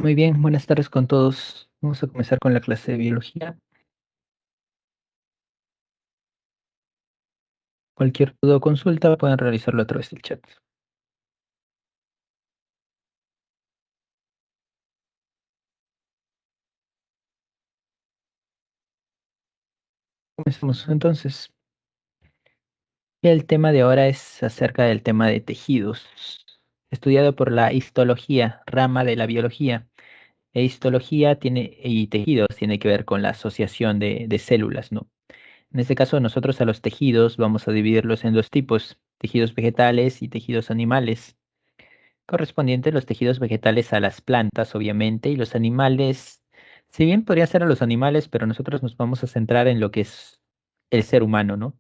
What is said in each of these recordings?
Muy bien, buenas tardes con todos. Vamos a comenzar con la clase de biología. Cualquier duda o consulta pueden realizarlo a través del chat. Comenzamos entonces. El tema de ahora es acerca del tema de tejidos, estudiado por la histología, rama de la biología. Histología y tejidos tiene que ver con la asociación de células, ¿no? En este caso, nosotros a los tejidos vamos a dividirlos en dos tipos: tejidos vegetales y tejidos animales. Correspondientes los tejidos vegetales a las plantas, obviamente, y los animales, si bien podría ser a los animales, pero nosotros nos vamos a centrar en lo que es el ser humano, ¿no?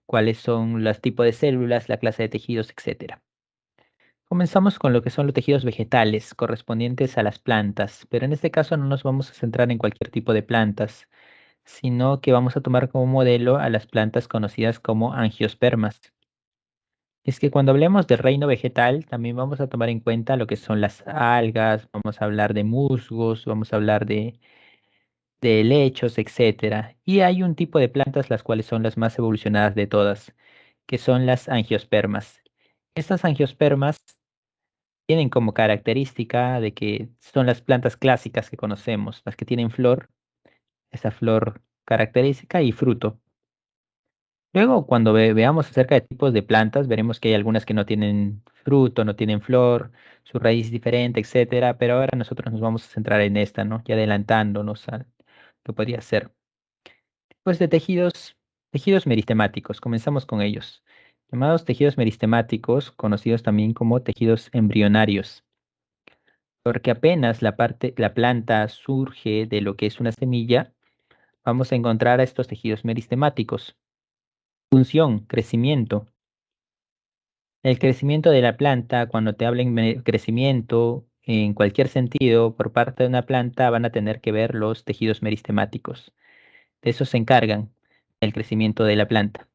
Cuáles son los tipos de células, la clase de tejidos, etcétera. Comenzamos con lo que son los tejidos vegetales, correspondientes a las plantas, pero en este caso no nos vamos a centrar en cualquier tipo de plantas, sino que vamos a tomar como modelo a las plantas conocidas como angiospermas. Es que cuando hablemos del reino vegetal, también vamos a tomar en cuenta lo que son las algas, vamos a hablar de musgos, vamos a hablar de helechos, etcétera. Y hay un tipo de plantas las cuales son las más evolucionadas de todas, que son las angiospermas. Estas angiospermas tienen como característica de que son las plantas clásicas que conocemos, las que tienen flor, esa flor característica y fruto. Luego, cuando veamos acerca de tipos de plantas, veremos que hay algunas que no tienen fruto, no tienen flor, su raíz es diferente, etcétera, pero ahora nosotros nos vamos a centrar en esta, ¿no? Ya adelantándonos a lo que podría ser. Pues de tejidos, tejidos meristemáticos, comenzamos con ellos. Llamados tejidos meristemáticos, conocidos también como tejidos embrionarios, porque apenas la planta surge de lo que es una semilla, vamos a encontrar a estos tejidos meristemáticos. Función, crecimiento. El crecimiento de la planta, cuando te hablen de crecimiento en cualquier sentido por parte de una planta, van a tener que ver los tejidos meristemáticos. De eso se encargan el crecimiento de la planta.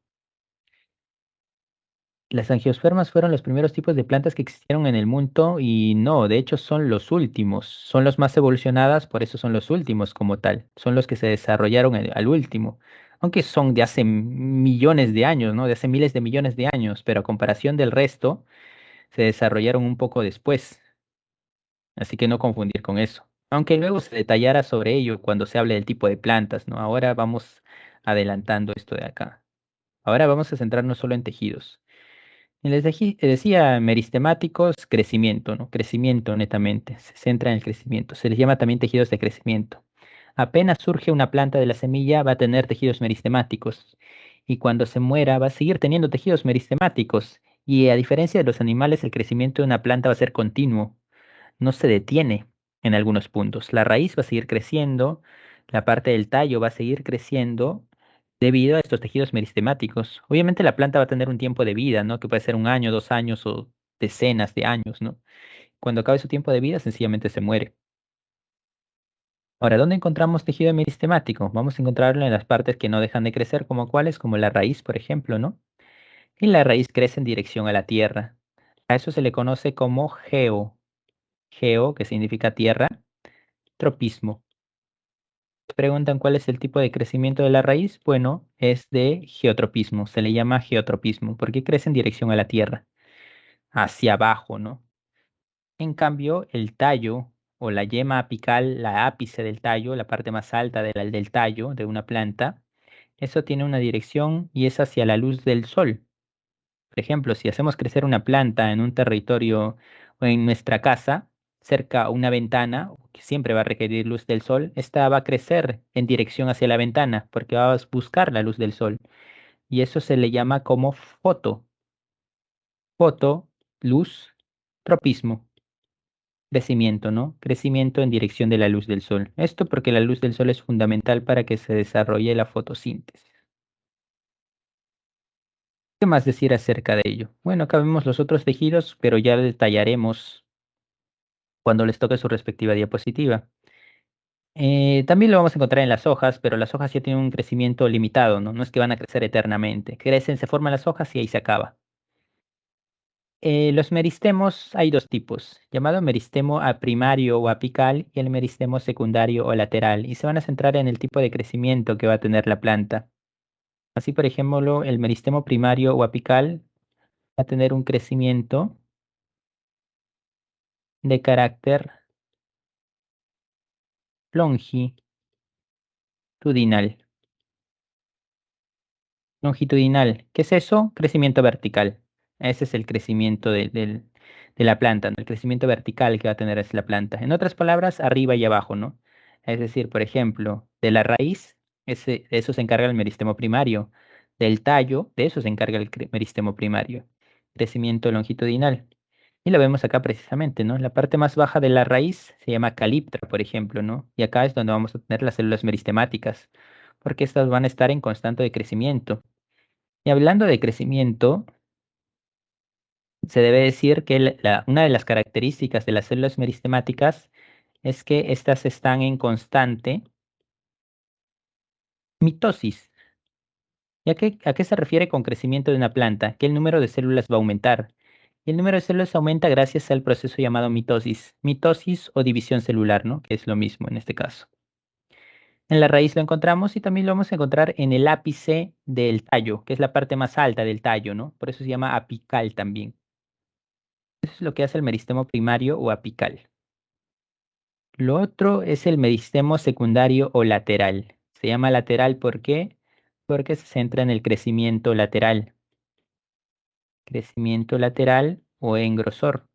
Las angiospermas fueron los primeros tipos de plantas que existieron en el mundo y no, de hecho son los últimos, son los más evolucionadas, por eso son los últimos como tal, son los que se desarrollaron al último, aunque son de hace millones de años, ¿no? De hace miles de millones de años, pero a comparación del resto, se desarrollaron un poco después, así que no confundir con eso. Aunque luego se detallara sobre ello cuando se hable del tipo de plantas, ¿no? Ahora vamos adelantando esto de acá. Ahora vamos a centrarnos solo en tejidos. Y decía meristemáticos, crecimiento, ¿no? Crecimiento netamente, se centra en el crecimiento. Se les llama también tejidos de crecimiento. Apenas surge una planta de la semilla, va a tener tejidos meristemáticos. Y cuando se muera, va a seguir teniendo tejidos meristemáticos. Y a diferencia de los animales, el crecimiento de una planta va a ser continuo, no se detiene en algunos puntos. La raíz va a seguir creciendo, la parte del tallo va a seguir creciendo debido a estos tejidos meristemáticos. Obviamente la planta va a tener un tiempo de vida, ¿no? Que puede ser un año, 2 años o decenas de años, ¿no? Cuando acabe su tiempo de vida, sencillamente se muere. Ahora, ¿dónde encontramos tejido meristemático? Vamos a encontrarlo en las partes que no dejan de crecer, como cuáles, como la raíz, por ejemplo, ¿no? Y la raíz crece en dirección a la tierra. A eso se le conoce como geo, que significa tierra, tropismo. Preguntan cuál es el tipo de crecimiento de la raíz. Bueno, es de geotropismo, se le llama geotropismo, porque crece en dirección a la tierra, hacia abajo, ¿no? En cambio, el tallo o la yema apical, la ápice del tallo, la parte más alta del tallo de una planta, eso tiene una dirección y es hacia la luz del sol. Por ejemplo, si hacemos crecer una planta en un territorio o en nuestra casa, cerca a una ventana, que siempre va a requerir luz del sol, esta va a crecer en dirección hacia la ventana porque va a buscar la luz del sol. Y eso se le llama como foto, luz, tropismo, crecimiento, ¿no? Crecimiento en dirección de la luz del sol. Esto porque la luz del sol es fundamental para que se desarrolle la fotosíntesis. ¿Qué más decir acerca de ello? Bueno, acá vemos los otros tejidos, pero ya detallaremos cuando les toque su respectiva diapositiva. También lo vamos a encontrar en las hojas, pero las hojas ya tienen un crecimiento limitado, ¿no? No es que van a crecer eternamente. Crecen, se forman las hojas y ahí se acaba. Los meristemos hay dos tipos, llamado meristemo primario o apical y el meristemo secundario o lateral, y se van a centrar en el tipo de crecimiento que va a tener la planta. Así, por ejemplo, el meristemo primario o apical va a tener un crecimiento de carácter longitudinal. Longitudinal. ¿Qué es eso? Crecimiento vertical. Ese es el crecimiento de la planta, ¿no? El crecimiento vertical que va a tener es la planta. En otras palabras, arriba y abajo, ¿no? Es decir, por ejemplo, de la raíz, de eso se encarga el meristemo primario. Del tallo, de eso se encarga el meristemo primario. Crecimiento longitudinal. Y lo vemos acá precisamente, ¿no? La parte más baja de la raíz se llama caliptra, por ejemplo, ¿no? Y acá es donde vamos a tener las células meristemáticas, porque estas van a estar en constante crecimiento. Y hablando de crecimiento, se debe decir que una de las características de las células meristemáticas es que éstas están en constante mitosis. ¿Y a qué se refiere con crecimiento de una planta? Que el número de células va a aumentar. Y el número de células aumenta gracias al proceso llamado mitosis. Mitosis o división celular, ¿no? Que es lo mismo en este caso. En la raíz lo encontramos y también lo vamos a encontrar en el ápice del tallo, que es la parte más alta del tallo, ¿no? Por eso se llama apical también. Eso es lo que hace el meristemo primario o apical. Lo otro es el meristemo secundario o lateral. Se llama lateral ¿por qué? Porque se centra en el crecimiento lateral. Crecimiento lateral o en grosor.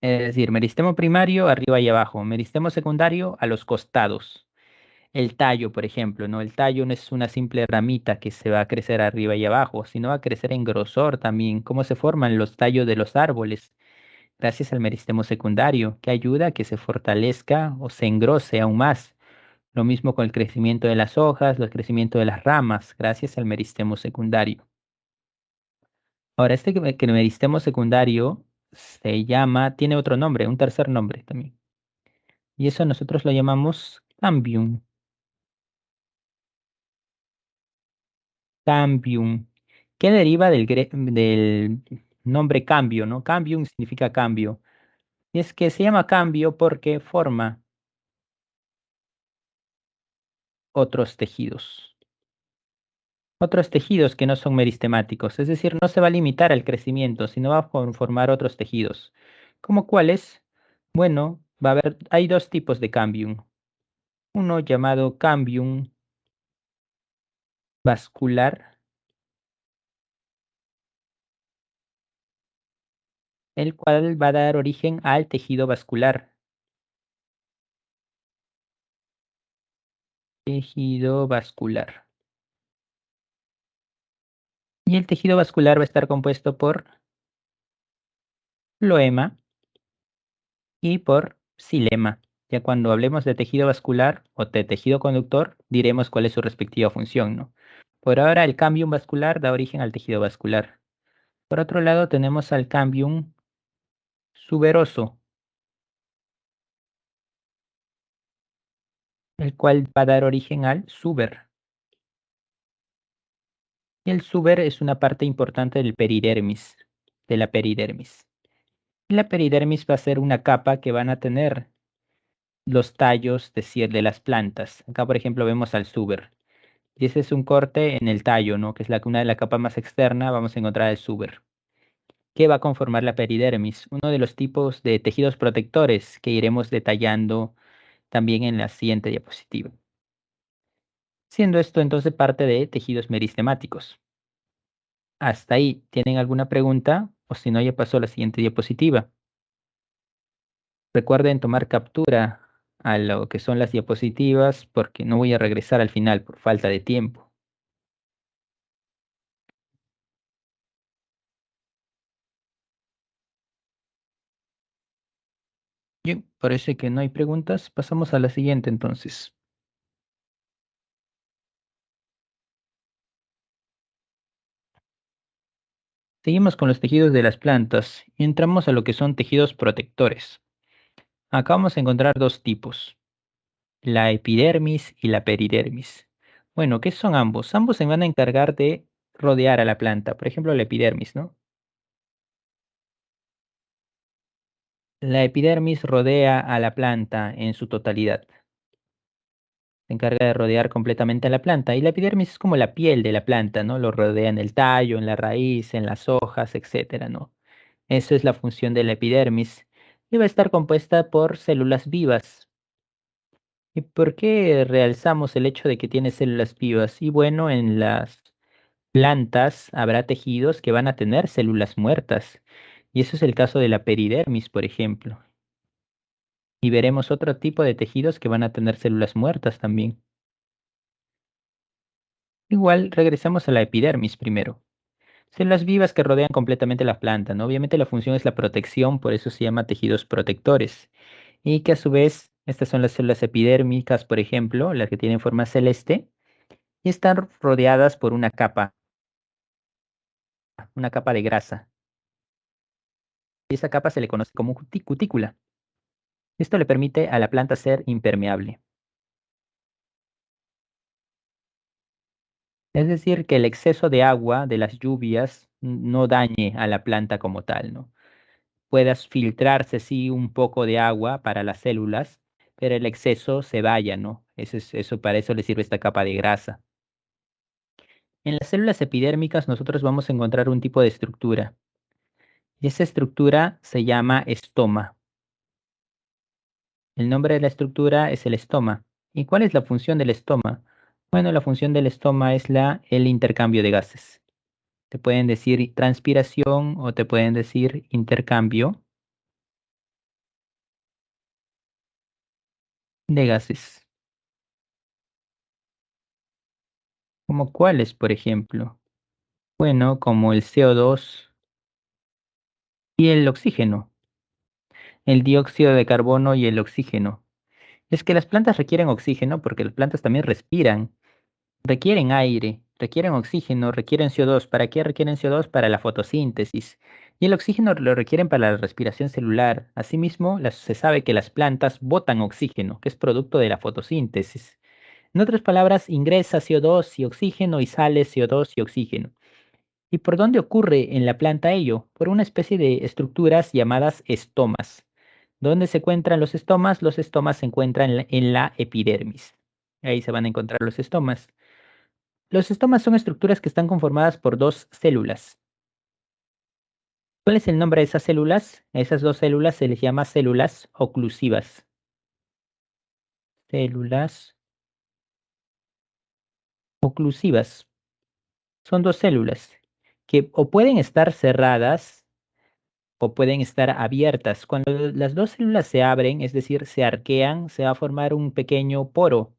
Es decir, meristemo primario arriba y abajo, meristemo secundario a los costados. El tallo, por ejemplo, ¿no? El tallo no es una simple ramita que se va a crecer arriba y abajo, sino va a crecer en grosor también. ¿Cómo se forman los tallos de los árboles? Gracias al meristemo secundario, que ayuda a que se fortalezca o se engrose aún más. Lo mismo con el crecimiento de las hojas, el crecimiento de las ramas, gracias al meristemo secundario. Ahora, que el meristemo secundario tiene otro nombre, un tercer nombre también. Y eso nosotros lo llamamos cambium. Cambium, que deriva del nombre cambio, ¿no? Cambium significa cambio. Y es que se llama cambio porque forma otros tejidos. Otros tejidos que no son meristemáticos, es decir, no se va a limitar al crecimiento, sino va a formar otros tejidos. ¿Cómo cuáles? Bueno, hay dos tipos de cambium. Uno llamado cambium vascular, el cual va a dar origen al tejido vascular. Tejido vascular. Y el tejido vascular va a estar compuesto por floema y por xilema. Ya cuando hablemos de tejido vascular o de tejido conductor, diremos cuál es su respectiva función, ¿no? Por ahora, el cambium vascular da origen al tejido vascular. Por otro lado, tenemos al cambium suberoso, el cual va a dar origen al suber. Y el suber es una parte importante del peridermis, de la peridermis. Y la peridermis va a ser una capa que van a tener los tallos de las plantas. Acá, por ejemplo, vemos al suber. Y ese es un corte en el tallo, ¿no? Que es una de la capa más externa, vamos a encontrar el suber, que va a conformar la peridermis, uno de los tipos de tejidos protectores que iremos detallando también en la siguiente diapositiva. Siendo esto entonces parte de tejidos meristemáticos. Hasta ahí, ¿tienen alguna pregunta? O si no, ya pasó a la siguiente diapositiva. Recuerden tomar captura a lo que son las diapositivas porque no voy a regresar al final por falta de tiempo. Bien, parece que no hay preguntas. Pasamos a la siguiente entonces. Seguimos con los tejidos de las plantas y entramos a lo que son tejidos protectores. Acá vamos a encontrar dos tipos, la epidermis y la peridermis. Bueno, ¿qué son ambos? Ambos se van a encargar de rodear a la planta, por ejemplo, la epidermis, ¿no? La epidermis rodea a la planta en su totalidad. Se encarga de rodear completamente a la planta. Y la epidermis es como la piel de la planta, ¿no? Lo rodea en el tallo, en la raíz, en las hojas, etcétera, ¿no? Eso es la función de la epidermis. Y va a estar compuesta por células vivas. ¿Y por qué realzamos el hecho de que tiene células vivas? Y bueno, en las plantas habrá tejidos que van a tener células muertas. Y eso es el caso de la peridermis, por ejemplo. Y veremos otro tipo de tejidos que van a tener células muertas también. Igual, regresamos a la epidermis primero. Células vivas que rodean completamente la planta, ¿no? Obviamente la función es la protección, por eso se llama tejidos protectores. Y que a su vez, estas son las células epidérmicas, por ejemplo, las que tienen forma celeste, y están rodeadas por una capa de grasa. Y esa capa se le conoce como cutícula. Esto le permite a la planta ser impermeable. Es decir, que el exceso de agua de las lluvias no dañe a la planta como tal, ¿no? Puedas filtrarse, sí, un poco de agua para las células, pero el exceso se vaya, ¿no? Eso, para eso le sirve esta capa de grasa. En las células epidérmicas nosotros vamos a encontrar un tipo de estructura. Y esa estructura se llama estoma. El nombre de la estructura es el estoma. ¿Y cuál es la función del estoma? Bueno, la función del estoma es el intercambio de gases. Te pueden decir transpiración o te pueden decir intercambio de gases. ¿Como cuáles, por ejemplo? Bueno, como el CO2 y el oxígeno, el dióxido de carbono y el oxígeno. Es que las plantas requieren oxígeno porque las plantas también respiran, requieren aire, requieren oxígeno, requieren CO2. ¿Para qué requieren CO2? Para la fotosíntesis. Y el oxígeno lo requieren para la respiración celular. Asimismo, se sabe que las plantas botan oxígeno, que es producto de la fotosíntesis. En otras palabras, ingresa CO2 y oxígeno y sale CO2 y oxígeno. ¿Y por dónde ocurre en la planta ello? Por una especie de estructuras llamadas estomas. ¿Dónde se encuentran los estomas? Los estomas se encuentran en la epidermis. Ahí se van a encontrar los estomas. Los estomas son estructuras que están conformadas por dos células. ¿Cuál es el nombre de esas células? A esas dos células se les llama células oclusivas. Células oclusivas. Son dos células que o pueden estar cerradas o pueden estar abiertas. Cuando las dos células se abren, es decir, se arquean, se va a formar un pequeño poro.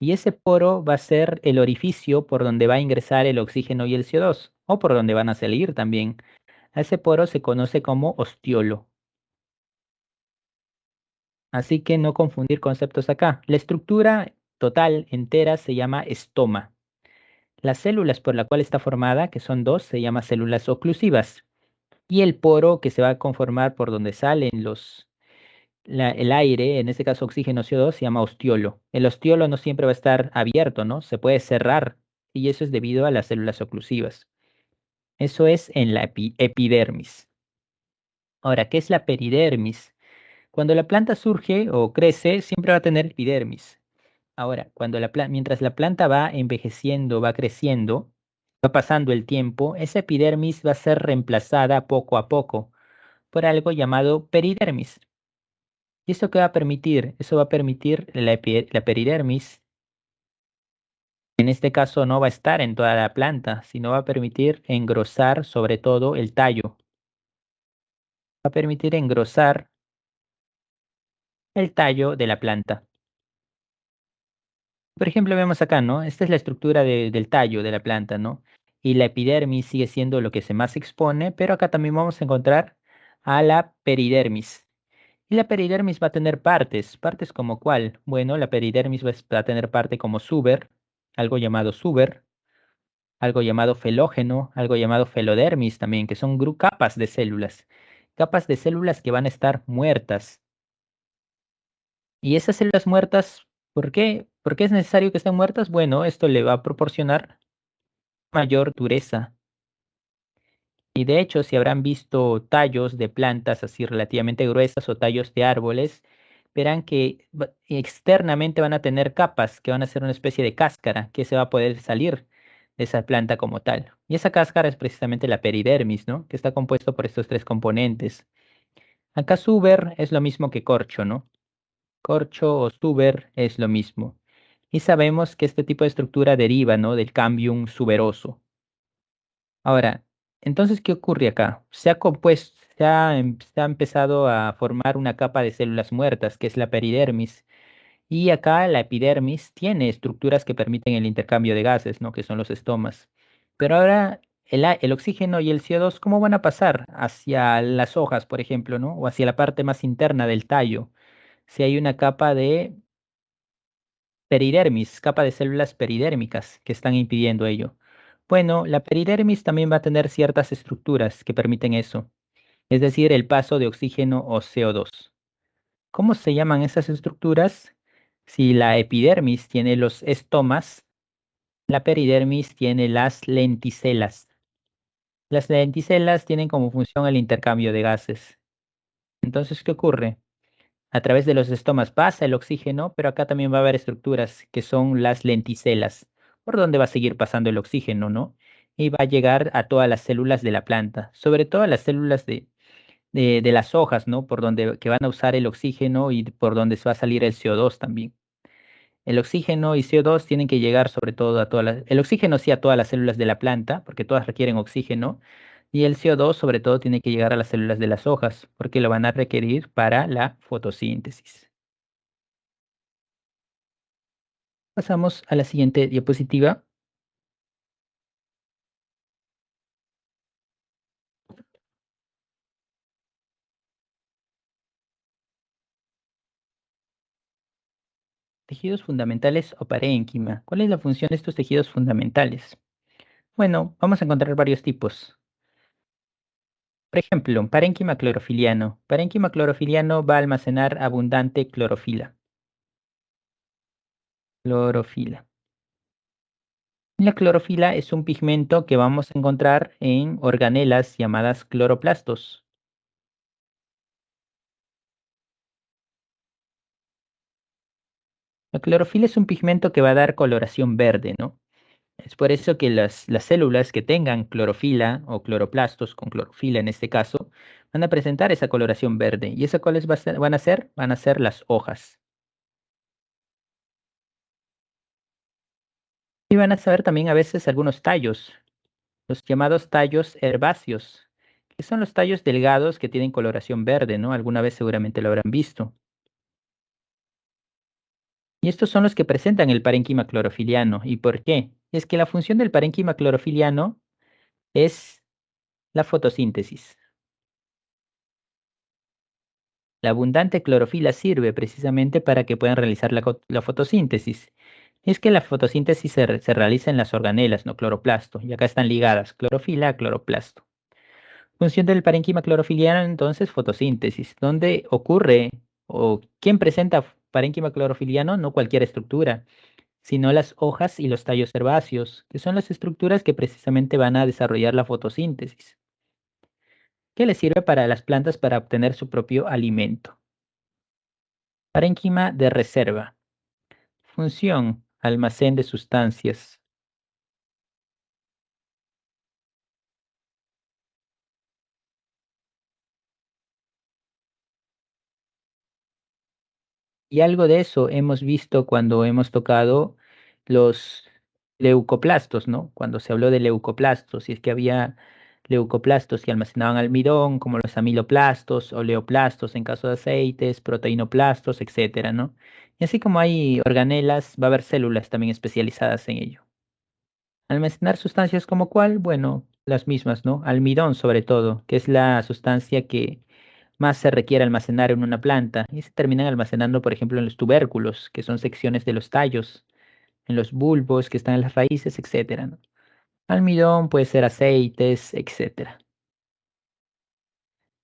Y ese poro va a ser el orificio por donde va a ingresar el oxígeno y el CO2, o por donde van a salir también. A ese poro se conoce como ostiolo. Así que no confundir conceptos acá. La estructura total entera se llama estoma. Las células por la cual está formada, que son dos, se llama células oclusivas. Y el poro que se va a conformar por donde salen el aire, en este caso oxígeno CO2, se llama ostiolo. El ostiolo no siempre va a estar abierto, ¿no? Se puede cerrar y eso es debido a las células oclusivas. Eso es en la epidermis. Ahora, ¿qué es la peridermis? Cuando la planta surge o crece, siempre va a tener epidermis. Ahora, mientras la planta va envejeciendo, va creciendo, va pasando el tiempo, esa epidermis va a ser reemplazada poco a poco por algo llamado peridermis. ¿Y eso qué va a permitir? Eso va a permitir la peridermis, en este caso no va a estar en toda la planta, sino va a permitir engrosar sobre todo el tallo. Va a permitir engrosar el tallo de la planta. Por ejemplo, vemos acá, ¿no? Esta es la estructura del tallo de la planta, ¿no? Y la epidermis sigue siendo lo que se más expone, pero acá también vamos a encontrar a la peridermis. Y la peridermis va a tener partes. ¿Partes como cuál? Bueno, la peridermis va a tener parte como suber, algo llamado suber, algo llamado felógeno, algo llamado felodermis también, que son capas de células. Capas de células que van a estar muertas. Y esas células muertas, ¿por qué? ¿Por qué es necesario que estén muertas? Bueno, esto le va a proporcionar mayor dureza. Y de hecho, si habrán visto tallos de plantas así relativamente gruesas o tallos de árboles, verán que externamente van a tener capas que van a ser una especie de cáscara que se va a poder salir de esa planta como tal. Y esa cáscara es precisamente la peridermis, ¿no? Que está compuesto por estos tres componentes. Acá suber es lo mismo que corcho, ¿no? Corcho o suber es lo mismo. Y sabemos que este tipo de estructura deriva, ¿no? Del cambium suberoso. Ahora, entonces, ¿qué ocurre acá? Se ha empezado a formar una capa de células muertas, que es la peridermis. Y acá la epidermis tiene estructuras que permiten el intercambio de gases, ¿no? Que son los estomas. Pero ahora el oxígeno y el CO2, ¿cómo van a pasar hacia las hojas, por ejemplo, ¿no? O hacia la parte más interna del tallo? Si hay una capa de peridermis, capa de células peridérmicas que están impidiendo ello. Bueno, la peridermis también va a tener ciertas estructuras que permiten eso, es decir, el paso de oxígeno o CO2. ¿Cómo se llaman esas estructuras? Si la epidermis tiene los estomas, la peridermis tiene las lenticelas. Las lenticelas tienen como función el intercambio de gases. Entonces, ¿qué ocurre? A través de los estomas pasa el oxígeno, pero acá también va a haber estructuras que son las lenticelas, por donde va a seguir pasando el oxígeno, ¿no? Y va a llegar a todas las células de la planta, sobre todo a las células de las hojas, ¿no? Por donde que van a usar el oxígeno y por donde se va a salir el CO2 también. El oxígeno y CO2 tienen que llegar sobre todo a el oxígeno sí a todas las células de la planta, porque todas requieren oxígeno, y el CO2 sobre todo tiene que llegar a las células de las hojas, porque lo van a requerir para la fotosíntesis. Pasamos a la siguiente diapositiva. Tejidos fundamentales o parénquima. ¿Cuál es la función de estos tejidos fundamentales? Bueno, vamos a encontrar varios tipos. Por ejemplo, parénquima clorofiliano. Parénquima clorofiliano va a almacenar abundante clorofila. Clorofila. La clorofila es un pigmento que vamos a encontrar en organelas llamadas cloroplastos. La clorofila es un pigmento que va a dar coloración verde, ¿no? Es por eso que las células que tengan clorofila o cloroplastos con clorofila en este caso, van a presentar esa coloración verde. ¿Y eso cuáles van a ser? Van a ser las hojas. Y van a saber también a veces algunos tallos, los llamados tallos herbáceos, que son los tallos delgados que tienen coloración verde, ¿no? Alguna vez seguramente lo habrán visto. Y estos son los que presentan el parénquima clorofiliano. ¿Y por qué? Es que la función del parénquima clorofiliano es la fotosíntesis. La abundante clorofila sirve precisamente para que puedan realizar la fotosíntesis. Es que la fotosíntesis se realiza en las organelas, no cloroplasto, y acá están ligadas clorofila a cloroplasto. Función del parénquima clorofiliano, entonces, fotosíntesis. ¿Dónde ocurre o quién presenta parénquima clorofiliano? No cualquier estructura, sino las hojas y los tallos herbáceos, que son las estructuras que precisamente van a desarrollar la fotosíntesis, que les sirve para las plantas para obtener su propio alimento. Parénquima de reserva. Función: almacén de sustancias. Y algo de eso hemos visto cuando hemos tocado los leucoplastos, ¿no? Cuando se habló de leucoplastos, y es que había leucoplastos que almacenaban almidón, como los amiloplastos, oleoplastos en caso de aceites, proteinoplastos, etcétera, ¿no? Y así como hay organelas, va a haber células también especializadas en ello. Almacenar sustancias como cuál, bueno, las mismas, ¿no? Almidón sobre todo, que es la sustancia que más se requiere almacenar en una planta y se terminan almacenando, por ejemplo, en los tubérculos, que son secciones de los tallos, en los bulbos que están en las raíces, etcétera, ¿no? Almidón puede ser aceites, etcétera.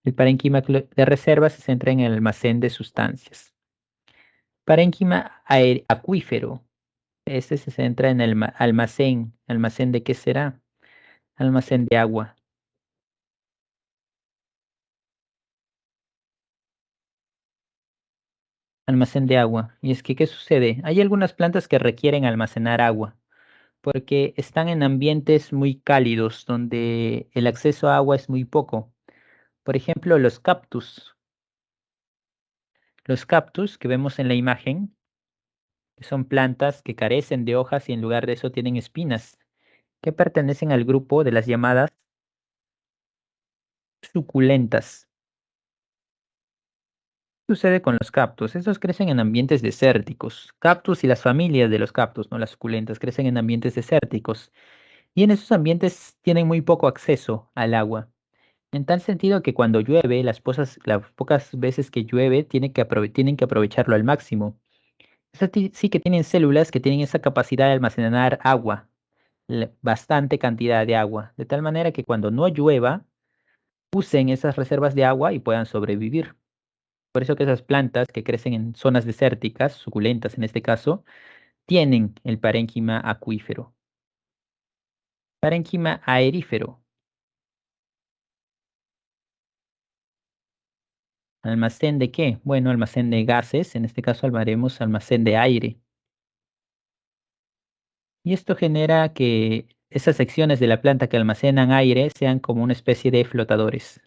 El parénquima de reserva se centra en el almacén de sustancias. Parénquima acuífero. Este se centra en el almacén. ¿Almacén de qué será? Almacén de agua. Almacén de agua. Y es que, ¿qué sucede? Hay algunas plantas que requieren almacenar agua porque están en ambientes muy cálidos donde el acceso a agua es muy poco. Por ejemplo, los cactus. Los cactus que vemos en la imagen que son plantas que carecen de hojas y en lugar de eso tienen espinas, que pertenecen al grupo de las llamadas suculentas. ¿Qué sucede con los cactus? Estos crecen en ambientes desérticos. Cactus y las familias de los cactus, no las suculentas, crecen en ambientes desérticos. Y en esos ambientes tienen muy poco acceso al agua. En tal sentido que cuando llueve, las pocas veces que llueve, tienen que aprovecharlo al máximo. Sí que tienen células que tienen esa capacidad de almacenar agua, bastante cantidad de agua, de tal manera que cuando no llueva, usen esas reservas de agua y puedan sobrevivir. Por eso que esas plantas que crecen en zonas desérticas, suculentas en este caso, tienen el parénquima acuífero. Parénquima aerífero. ¿Almacén de qué? Bueno, almacén de gases, en este caso hablaremos almacén de aire. Y esto genera que esas secciones de la planta que almacenan aire sean como una especie de flotadores.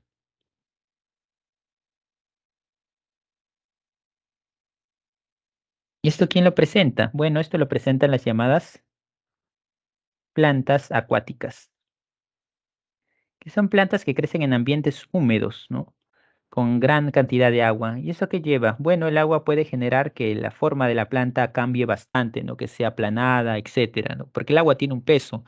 ¿Y esto quién lo presenta? Bueno, esto lo presentan las llamadas plantas acuáticas, que son plantas que crecen en ambientes húmedos, ¿no? Con gran cantidad de agua. ¿Y eso qué lleva? Bueno, el agua puede generar que la forma de la planta cambie bastante, ¿no? Que sea aplanada, etcétera, ¿no? Porque el agua tiene un peso.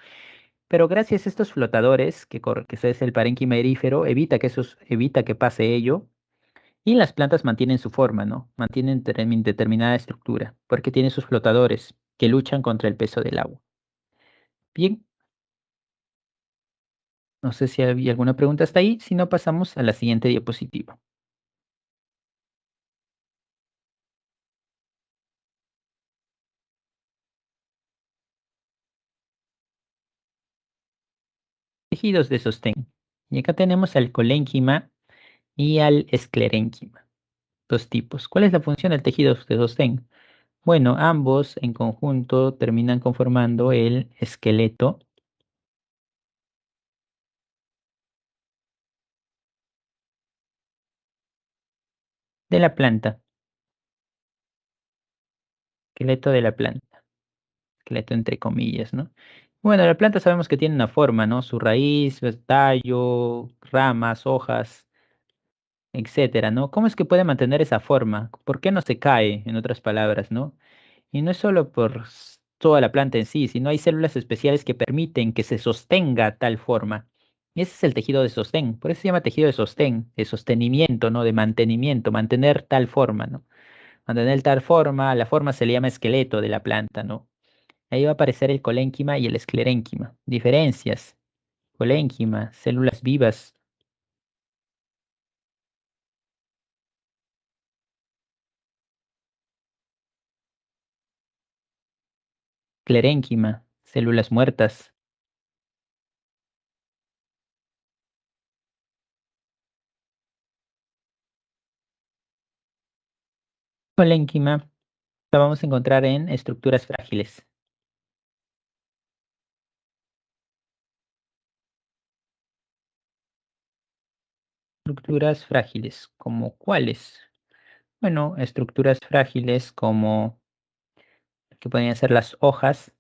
Pero gracias a estos flotadores, que es el parénquima aerífero, evita que pase ello. Y las plantas mantienen su forma, ¿no? Mantienen determinada estructura, porque tienen sus flotadores que luchan contra el peso del agua. Bien, no sé si había alguna pregunta hasta ahí, si no pasamos a la siguiente diapositiva. Tejidos de sostén. Y acá tenemos al colénquima y al esclerénquima, dos tipos. ¿Cuál es la función del tejido de sostén? Bueno, ambos en conjunto terminan conformando el esqueleto de la planta, esqueleto de la planta, esqueleto entre comillas, ¿no? Bueno, la planta sabemos que tiene una forma, ¿no? Su raíz, su tallo, ramas, hojas, etcétera, ¿no? ¿Cómo es que puede mantener esa forma? ¿Por qué no se cae, en otras palabras, ¿no? Y no es solo por toda la planta en sí, sino hay células especiales que permiten que se sostenga tal forma. Y ese es el tejido de sostén. Por eso se llama tejido de sostén, de sostenimiento, ¿no? De mantenimiento, mantener tal forma, ¿no? Mantener tal forma, la forma se le llama esqueleto de la planta, ¿no? Ahí va a aparecer el colénquima y el esclerénquima. Diferencias. Colénquima, células vivas. Esclerénquima, células muertas. Colénquima la vamos a encontrar en estructuras frágiles. Estructuras frágiles, ¿como cuáles? Bueno, estructuras frágiles como que podrían ser las hojas,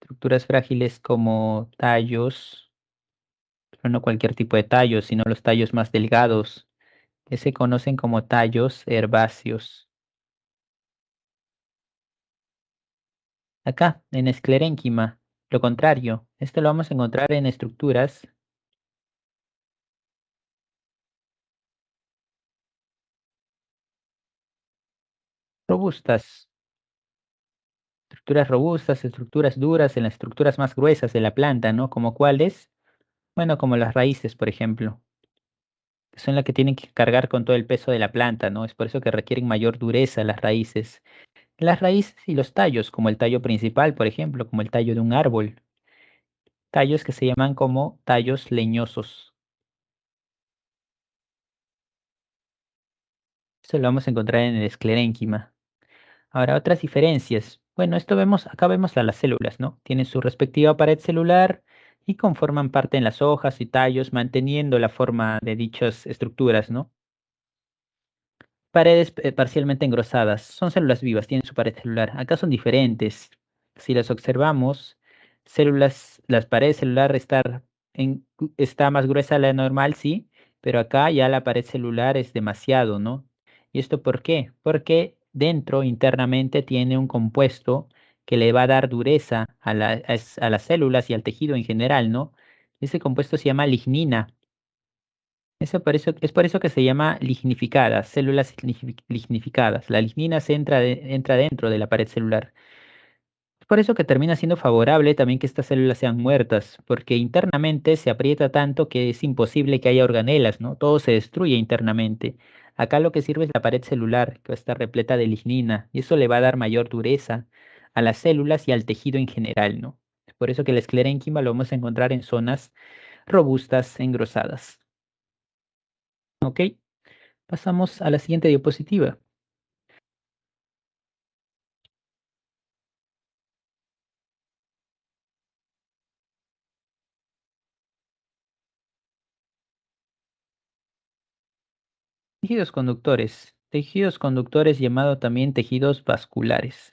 estructuras frágiles como tallos, pero no cualquier tipo de tallos, sino los tallos más delgados, que se conocen como tallos herbáceos. Acá, en esclerénquima, lo contrario, esto lo vamos a encontrar en estructuras robustas, estructuras duras en las estructuras más gruesas de la planta, ¿no? Como cuáles, bueno, como las raíces, por ejemplo, que son las que tienen que cargar con todo el peso de la planta, ¿no? Es por eso que requieren mayor dureza las raíces. Las raíces y los tallos, como el tallo principal, por ejemplo, como el tallo de un árbol, tallos que se llaman como tallos leñosos. Eso lo vamos a encontrar en el esclerénquima. Ahora, otras diferencias. Bueno, acá vemos a las células, ¿no? Tienen su respectiva pared celular y conforman parte en las hojas y tallos, manteniendo la forma de dichas estructuras, ¿no? Paredes parcialmente engrosadas. Son células vivas, tienen su pared celular. Acá son diferentes. Si las observamos, las paredes celular está más gruesa de la normal, sí, pero acá ya la pared celular es demasiado, ¿no? ¿Y esto por qué? Porque dentro, internamente, tiene un compuesto que le va a dar dureza a las células y al tejido en general, ¿no? Ese compuesto se llama lignina. Es por eso que se llama lignificadas, células lignificadas. La lignina entra dentro de la pared celular. Es por eso que termina siendo favorable también que estas células sean muertas, porque internamente se aprieta tanto que es imposible que haya organelas, ¿no? Todo se destruye internamente. Acá lo que sirve es la pared celular, que va a estar repleta de lignina, y eso le va a dar mayor dureza a las células y al tejido en general, ¿no? Es por eso que el esclerénquima lo vamos a encontrar en zonas robustas, engrosadas. ¿Ok? Pasamos a la siguiente diapositiva. Tejidos conductores. Tejidos conductores llamado también tejidos vasculares.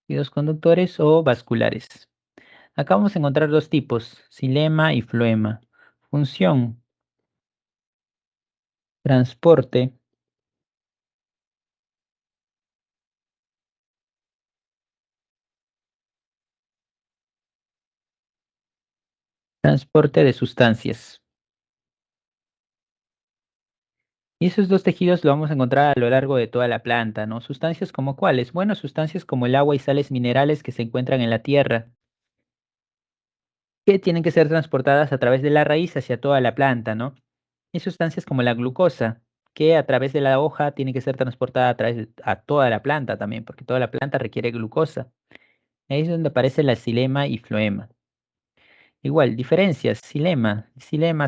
Tejidos conductores o vasculares. Acá vamos a encontrar dos tipos, xilema y floema. Función, transporte, transporte de sustancias. Y esos dos tejidos lo vamos a encontrar a lo largo de toda la planta, ¿no? Sustancias como cuáles? Bueno, sustancias como el agua y sales minerales que se encuentran en la tierra, que tienen que ser transportadas a través de la raíz hacia toda la planta, ¿no? Y sustancias como la glucosa, que a través de la hoja tiene que ser transportada a toda la planta también, porque toda la planta requiere glucosa. Ahí es donde aparece la xilema y floema. Igual, diferencias, xilema,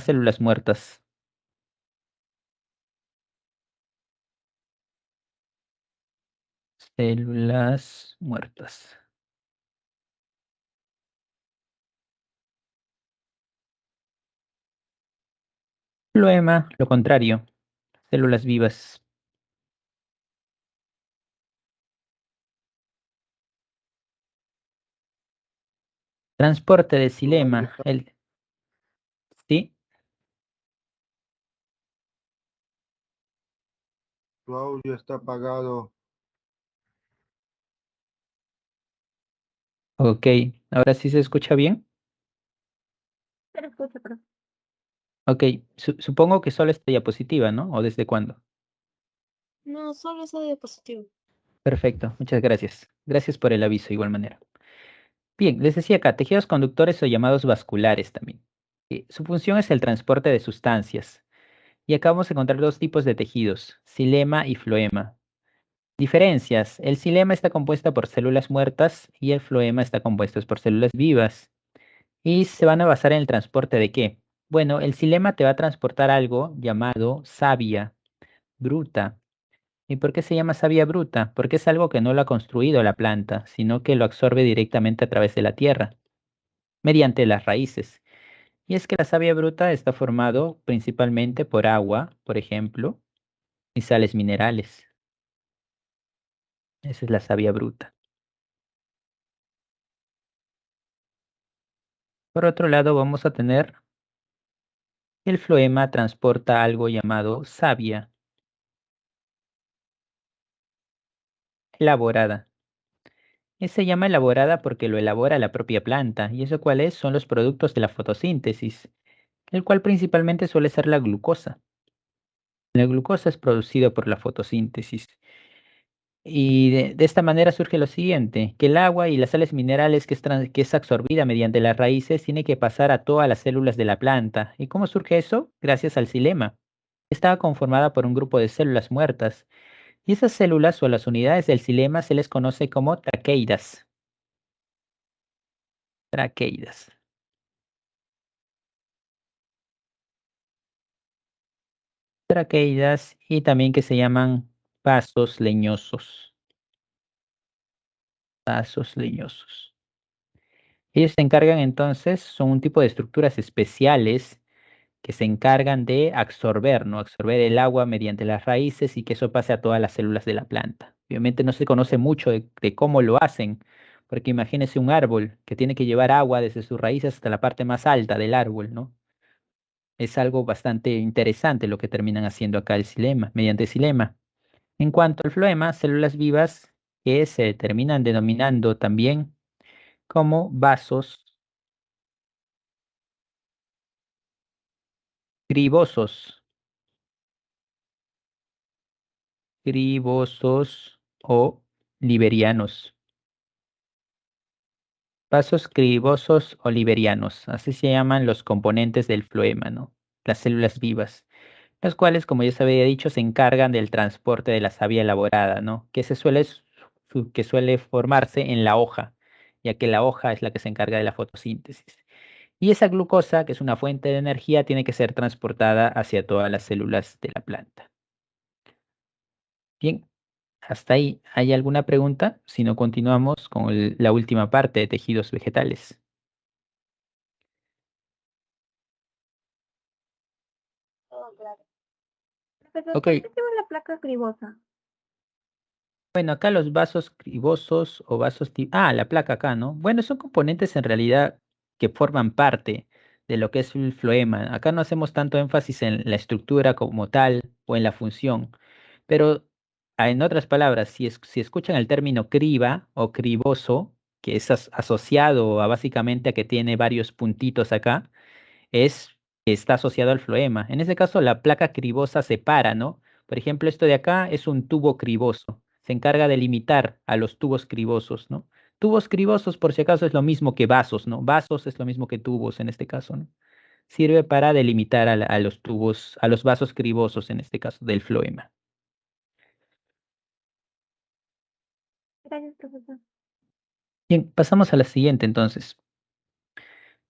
células muertas. Células muertas. Floema, lo contrario, células vivas. Transporte de Tu audio xilema, está, ¿sí? tu audio está apagado. Ok, ahora sí se escucha bien. Ok, supongo que solo esta diapositiva, ¿no? ¿O desde cuándo? No, solo esa diapositiva. Perfecto, muchas gracias. Gracias por el aviso, de igual manera. Bien, les decía acá, tejidos conductores o llamados vasculares también. Su función es el transporte de sustancias. Y acá vamos a encontrar dos tipos de tejidos, xilema y floema. Diferencias, el xilema está compuesto por células muertas y el floema está compuesto por células vivas. Y se van a basar en el transporte de qué? Bueno, el xilema te va a transportar algo llamado savia bruta. ¿Y por qué se llama savia bruta? Porque es algo que no lo ha construido la planta, sino que lo absorbe directamente a través de la tierra, mediante las raíces. Y es que la savia bruta está formado principalmente por agua, por ejemplo, y sales minerales. Esa es la savia bruta. Por otro lado, vamos a tener el floema transporta algo llamado savia elaborada. Se llama elaborada porque lo elabora la propia planta. ¿Y eso cuáles? Son los productos de la fotosíntesis, el cual principalmente suele ser la glucosa. La glucosa es producido por la fotosíntesis. Y de esta manera surge lo siguiente, que el agua y las sales minerales que es absorbida mediante las raíces tiene que pasar a todas las células de la planta. ¿Y cómo surge eso? Gracias al xilema. Estaba conformada por un grupo de células muertas. Y esas células o las unidades del xilema se les conoce como traqueidas. Traqueidas. traqueidas y también que se llaman vasos leñosos. Vasos leñosos. Ellos se encargan entonces, son un tipo de estructuras especiales que se encargan de absorber, ¿no? Absorber el agua mediante las raíces y que eso pase a todas las células de la planta. Obviamente no se conoce mucho de cómo lo hacen, porque imagínese un árbol que tiene que llevar agua desde sus raíces hasta la parte más alta del árbol, ¿no? Es algo bastante interesante lo que terminan haciendo acá el xilema, mediante xilema. En cuanto al floema, células vivas que se terminan denominando también como vasos cribosos, cribosos o liberianos. Vasos cribosos o liberianos, así se llaman los componentes del floema, ¿no? Las células vivas, las cuales, como ya se había dicho, se encargan del transporte de la savia elaborada, ¿no? Que suele formarse en la hoja, ya que la hoja es la que se encarga de la fotosíntesis. Y esa glucosa, que es una fuente de energía, tiene que ser transportada hacia todas las células de la planta. Bien, hasta ahí. ¿Hay alguna pregunta? Si no, continuamos con la última parte de tejidos vegetales. Todo claro. Profesor, Ok, ¿por qué lleva la placa cribosa? bueno, acá los vasos cribosos o la placa acá, ¿no? Bueno, son componentes en realidad que forman parte de lo que es el floema. Acá no hacemos tanto énfasis en la estructura como tal o en la función, pero en otras palabras, si escuchan el término criba o criboso, que es asociado a básicamente a que tiene varios puntitos acá, es que está asociado al floema. En este caso, la placa cribosa separa, ¿no? Por ejemplo, esto de acá es un tubo criboso. Se encarga de limitar a los tubos cribosos, ¿no? Tubos cribosos, por si acaso, es lo mismo que vasos, ¿no? Vasos es lo mismo que tubos en este caso, ¿no? Sirve para delimitar a los tubos, a los vasos cribosos, en este caso, del floema. Gracias, profesor. Bien, pasamos a la siguiente entonces.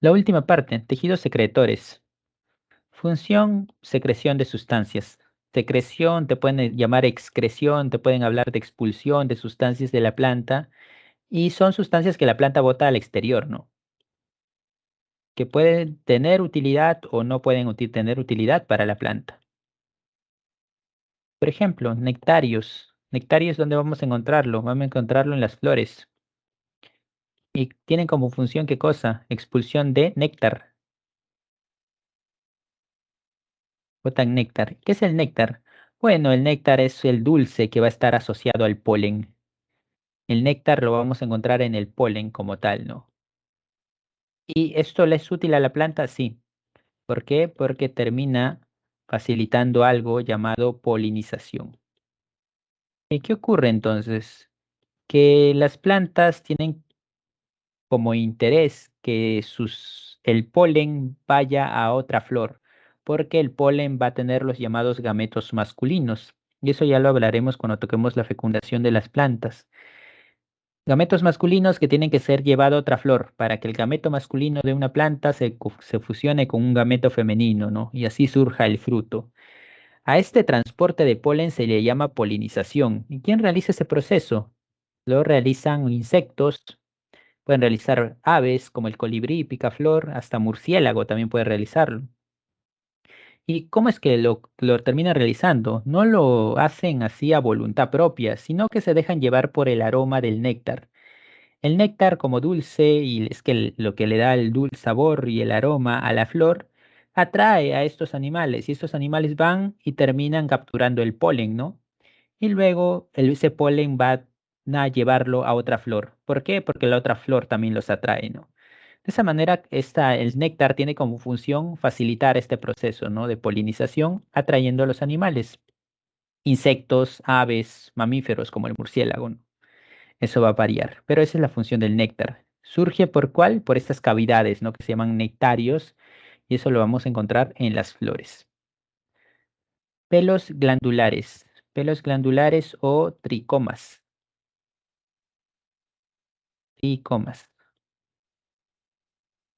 La última parte, tejidos secretores. Función, secreción de sustancias. Secreción, te pueden llamar excreción, te pueden hablar de expulsión de sustancias de la planta y son sustancias que la planta bota al exterior, ¿no? Que pueden tener utilidad o no pueden tener utilidad para la planta. Por ejemplo, nectarios. Nectarios, ¿dónde vamos a encontrarlo? Vamos a encontrarlo en las flores. Y tienen como función, ¿qué cosa? Expulsión de néctar. Botan néctar. ¿Qué es el néctar? Bueno, el néctar es el dulce que va a estar asociado al polen. El néctar lo vamos a encontrar en el polen como tal, ¿no? ¿Y esto le es útil a la planta? Sí. ¿Por qué? Porque termina facilitando algo llamado polinización. ¿Y qué ocurre entonces? Que las plantas tienen como interés que el polen vaya a otra flor, porque el polen va a tener los llamados gametos masculinos. Y eso ya lo hablaremos cuando toquemos la fecundación de las plantas. Gametos masculinos que tienen que ser llevados a otra flor para que el gameto masculino de una planta se fusione con un gameto femenino, ¿no? Y así surja el fruto. A este transporte de polen se le llama polinización. ¿Y quién realiza ese proceso? Lo realizan insectos, pueden realizar aves como el colibrí, picaflor, hasta murciélago también puede realizarlo. ¿Y cómo es que lo terminan realizando? No lo hacen así a voluntad propia, sino que se dejan llevar por el aroma del néctar. El néctar como dulce y es que lo que le da el dulce sabor y el aroma a la flor atrae a estos animales y estos animales van y terminan capturando el polen, ¿no? Y luego ese polen va a llevarlo a otra flor. ¿Por qué? Porque la otra flor también los atrae, ¿no? De esa manera, el néctar tiene como función facilitar este proceso, ¿no? De polinización, atrayendo a los animales, insectos, aves, mamíferos como el murciélago, ¿no? Eso va a variar, pero esa es la función del néctar. ¿Surge por cuál? Por estas cavidades, ¿no? Que se llaman nectarios, y eso lo vamos a encontrar en las flores. Pelos glandulares o tricomas. Tricomas.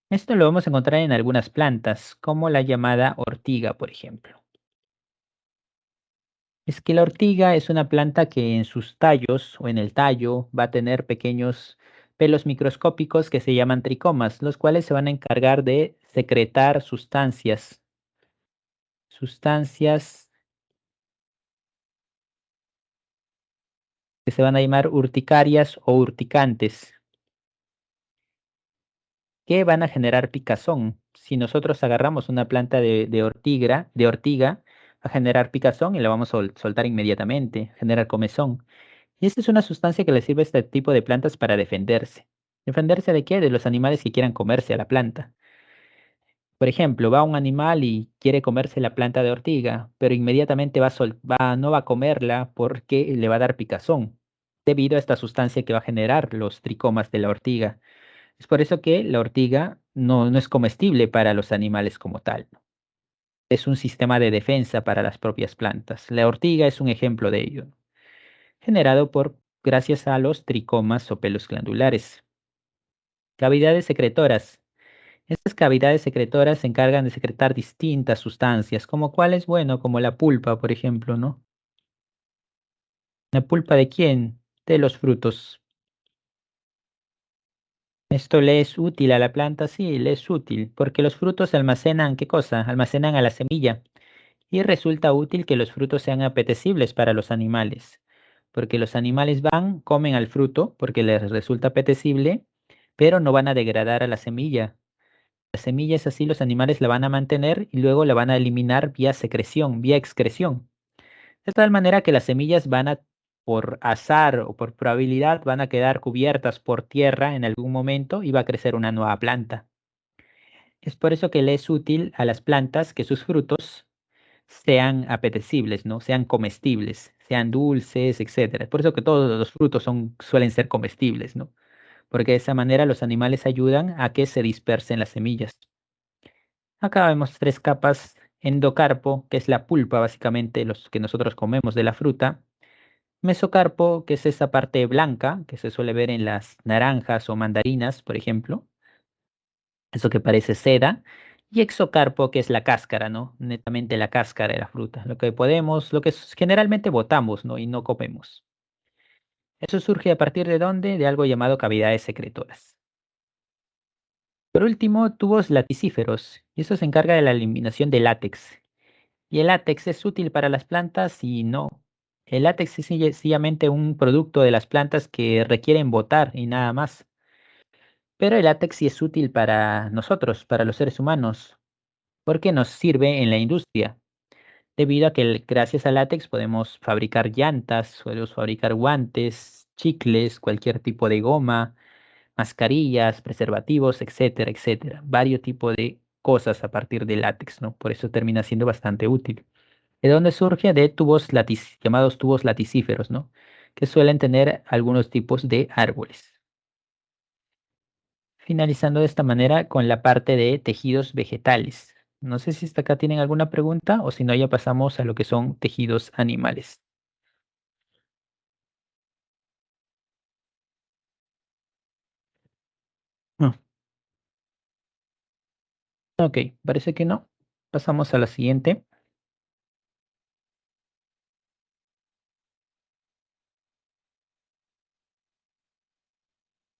Esto lo vamos a encontrar en algunas plantas, como la llamada ortiga, por ejemplo. Es que la ortiga es una planta que en sus tallos o en el tallo va a tener pequeños pelos microscópicos que se llaman tricomas, los cuales se van a encargar de secretar sustancias que se van a llamar urticarias o urticantes, que van a generar picazón. Si nosotros agarramos una planta de ortiga, va a generar picazón y la vamos a soltar inmediatamente, generar comezón. Y esta es una sustancia que le sirve a este tipo de plantas para defenderse. ¿Defenderse de qué? De los animales que quieran comerse a la planta. Por ejemplo, va un animal y quiere comerse la planta de ortiga, pero inmediatamente no va a comerla porque le va a dar picazón, debido a esta sustancia que va a generar los tricomas de la ortiga. Es por eso que la ortiga no es comestible para los animales como tal. Es un sistema de defensa para las propias plantas. La ortiga es un ejemplo de ello, generado gracias a los tricomas o pelos glandulares. Cavidades secretoras. Estas cavidades secretoras se encargan de secretar distintas sustancias, como cuáles, bueno, como la pulpa, por ejemplo, ¿no? ¿La pulpa de quién? De los frutos. ¿Esto le es útil a la planta? Sí, le es útil, porque los frutos almacenan, ¿qué cosa? Almacenan a la semilla. Y resulta útil que los frutos sean apetecibles para los animales, porque los animales van, comen al fruto, porque les resulta apetecible, pero no van a degradar a la semilla. La semilla es así, los animales la van a mantener y luego la van a eliminar vía secreción, vía excreción. De tal manera que las semillas por azar o por probabilidad, van a quedar cubiertas por tierra en algún momento y va a crecer una nueva planta. Es por eso que le es útil a las plantas que sus frutos sean apetecibles, ¿no? Sean comestibles, sean dulces, etcétera. Por eso que todos los frutos suelen ser comestibles, ¿no? Porque de esa manera los animales ayudan a que se dispersen las semillas. Acá vemos tres capas: endocarpo, que es la pulpa, básicamente, los que nosotros comemos de la fruta; mesocarpo, que es esa parte blanca que se suele ver en las naranjas o mandarinas, por ejemplo, eso que parece seda; y exocarpo, que es la cáscara, ¿no? Netamente la cáscara de la fruta, lo que generalmente botamos, ¿no? Y no comemos. Eso surge a partir de dónde? De algo llamado cavidades secretoras. Por último, tubos laticíferos, y eso se encarga de la eliminación de látex. ¿Y el látex es útil para las plantas? Y no. El látex es sencillamente un producto de las plantas que requieren botar y nada más. Pero el látex sí es útil para nosotros, para los seres humanos, porque nos sirve en la industria, debido a que gracias al látex podemos fabricar llantas, podemos fabricar guantes, chicles, cualquier tipo de goma, mascarillas, preservativos, etcétera, etcétera. Varios tipos de cosas a partir del látex, ¿no? Por eso termina siendo bastante útil. ¿De dónde surge? De llamados tubos laticíferos, ¿no? Que suelen tener algunos tipos de árboles. Finalizando de esta manera con la parte de tejidos vegetales. No sé si hasta acá tienen alguna pregunta o si no, ya pasamos a lo que son tejidos animales. Ah, ok, parece que no. Pasamos a la siguiente.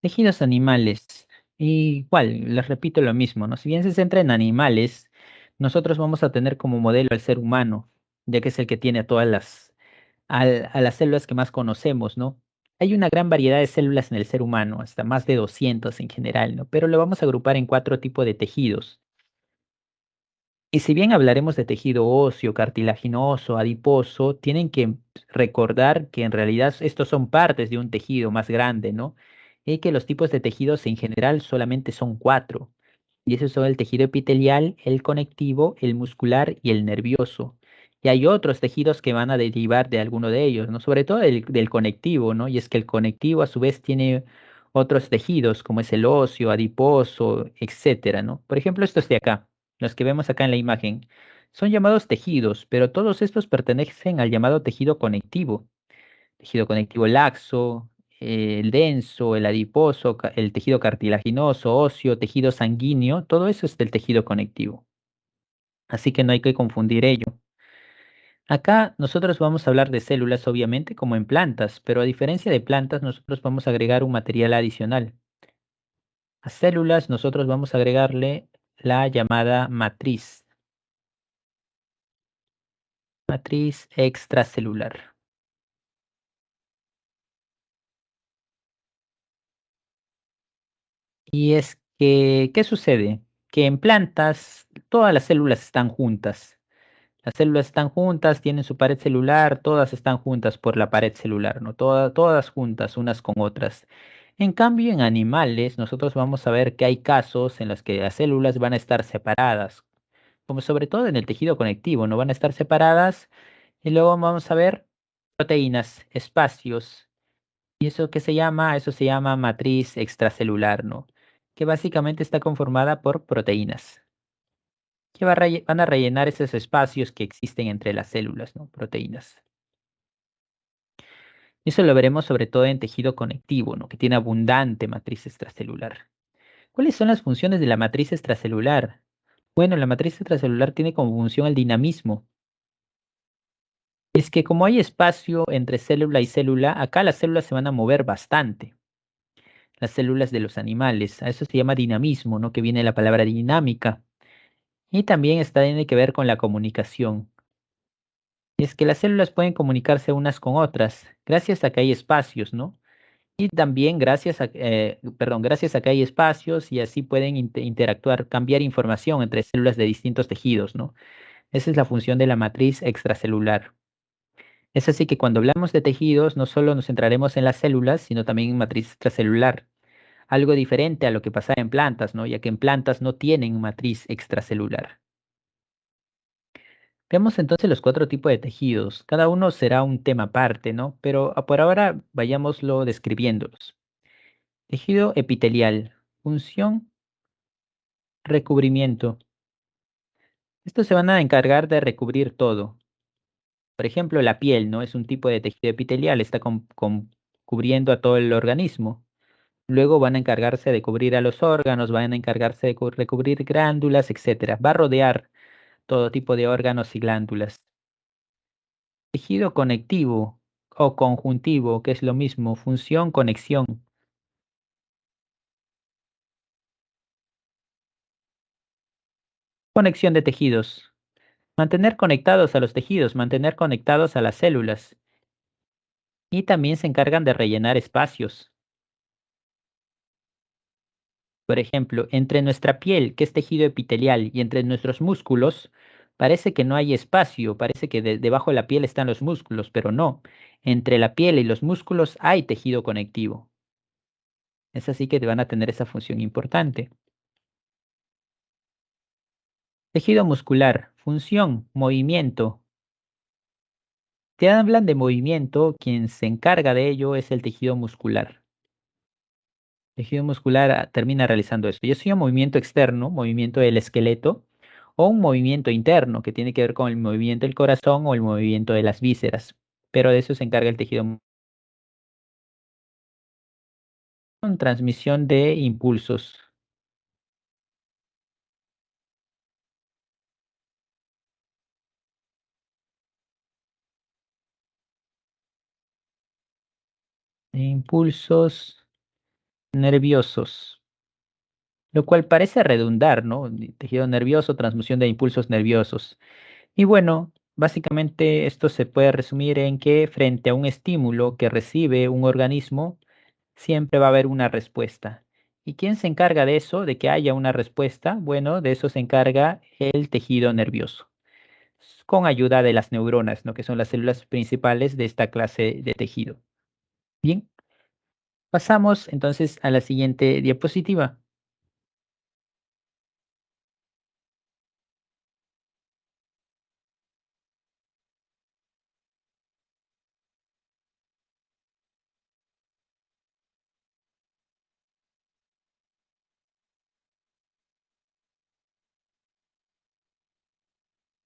Tejidos animales. Igual, les repito lo mismo, ¿no? Si bien se centra en animales, nosotros vamos a tener como modelo al ser humano, ya que es el que tiene a a las células que más conocemos, ¿no? Hay una gran variedad de células en el ser humano, hasta más de 200 en general, ¿no? Pero lo vamos a agrupar en cuatro tipos de tejidos. Y si bien hablaremos de tejido óseo, cartilaginoso, adiposo, tienen que recordar que en realidad estos son partes de un tejido más grande, ¿no? Y que los tipos de tejidos en general solamente son cuatro. Y esos son el tejido epitelial, el conectivo, el muscular y el nervioso. Y hay otros tejidos que van a derivar de alguno de ellos, ¿no? Sobre todo del conectivo, ¿no? Y es que el conectivo a su vez tiene otros tejidos, como es el óseo, adiposo, etcétera, ¿no? Por ejemplo, estos de acá, los que vemos acá en la imagen, son llamados tejidos, pero todos estos pertenecen al llamado tejido conectivo. Tejido conectivo laxo, el denso, el adiposo, el tejido cartilaginoso, óseo, tejido sanguíneo, todo eso es del tejido conectivo. Así que no hay que confundir ello. Acá nosotros vamos a hablar de células, obviamente, como en plantas, pero a diferencia de plantas, nosotros vamos a agregar un material adicional. A células nosotros vamos a agregarle la llamada matriz extracelular. Y es que, ¿qué sucede? Que en plantas todas las células están juntas. Las células están juntas, tienen su pared celular, todas están juntas por la pared celular, ¿no? Todas juntas, unas con otras. En cambio, en animales, nosotros vamos a ver que hay casos en los que las células van a estar separadas, como sobre todo en el tejido conectivo, ¿no? Van a estar separadas y luego vamos a ver proteínas, espacios. ¿Y eso qué se llama? Eso se llama matriz extracelular, ¿no? Que básicamente está conformada por proteínas que van a rellenar esos espacios que existen entre las células, ¿no? Proteínas. Eso lo veremos sobre todo en tejido conectivo, ¿no? Que tiene abundante matriz extracelular. ¿Cuáles son las funciones de la matriz extracelular? Bueno, la matriz extracelular tiene como función el dinamismo. Es que como hay espacio entre célula y célula, acá las células se van a mover bastante. Las células de los animales, a eso se llama dinamismo, ¿no? Que viene de la palabra dinámica. Y también tiene que ver con la comunicación. Es que las células pueden comunicarse unas con otras, gracias a que hay espacios, ¿no? Y también gracias a que hay espacios y así pueden interactuar, cambiar información entre células de distintos tejidos, ¿no? Esa es la función de la matriz extracelular. Es así que cuando hablamos de tejidos, no solo nos centraremos en las células, sino también en matriz extracelular. Algo diferente a lo que pasa en plantas, ¿no? Ya que en plantas no tienen matriz extracelular. Veamos entonces los cuatro tipos de tejidos. Cada uno será un tema aparte, ¿no? Pero por ahora vayámoslo describiéndolos. Tejido epitelial. Función, recubrimiento. Estos se van a encargar de recubrir todo. Por ejemplo, la piel, ¿no? Es un tipo de tejido epitelial, está cubriendo a todo el organismo. Luego van a encargarse de cubrir a los órganos, van a encargarse de recubrir glándulas, etcétera. Va a rodear todo tipo de órganos y glándulas. Tejido conectivo o conjuntivo, que es lo mismo, función, conexión. Conexión de tejidos. Mantener conectados a los tejidos, mantener conectados a las células. Y también se encargan de rellenar espacios. Por ejemplo, entre nuestra piel, que es tejido epitelial, y entre nuestros músculos, parece que no hay espacio, parece que debajo de la piel están los músculos, pero no. Entre la piel y los músculos hay tejido conectivo. Es así que van a tener esa función importante. Tejido muscular, función, movimiento. Te hablan de movimiento, quien se encarga de ello es el tejido muscular. El tejido muscular termina realizando esto. Ya sea un movimiento externo, movimiento del esqueleto, o un movimiento interno que tiene que ver con el movimiento del corazón o el movimiento de las vísceras. Pero de eso se encarga el tejido con transmisión de impulsos. Impulsos nerviosos. Lo cual parece redundar, ¿no? Tejido nervioso, transmisión de impulsos nerviosos. Y bueno, básicamente esto se puede resumir en que frente a un estímulo que recibe un organismo, siempre va a haber una respuesta. ¿Y quién se encarga de eso, de que haya una respuesta? Bueno, de eso se encarga el tejido nervioso, con ayuda de las neuronas, ¿no? Que son las células principales de esta clase de tejido. Bien, pasamos entonces a la siguiente diapositiva.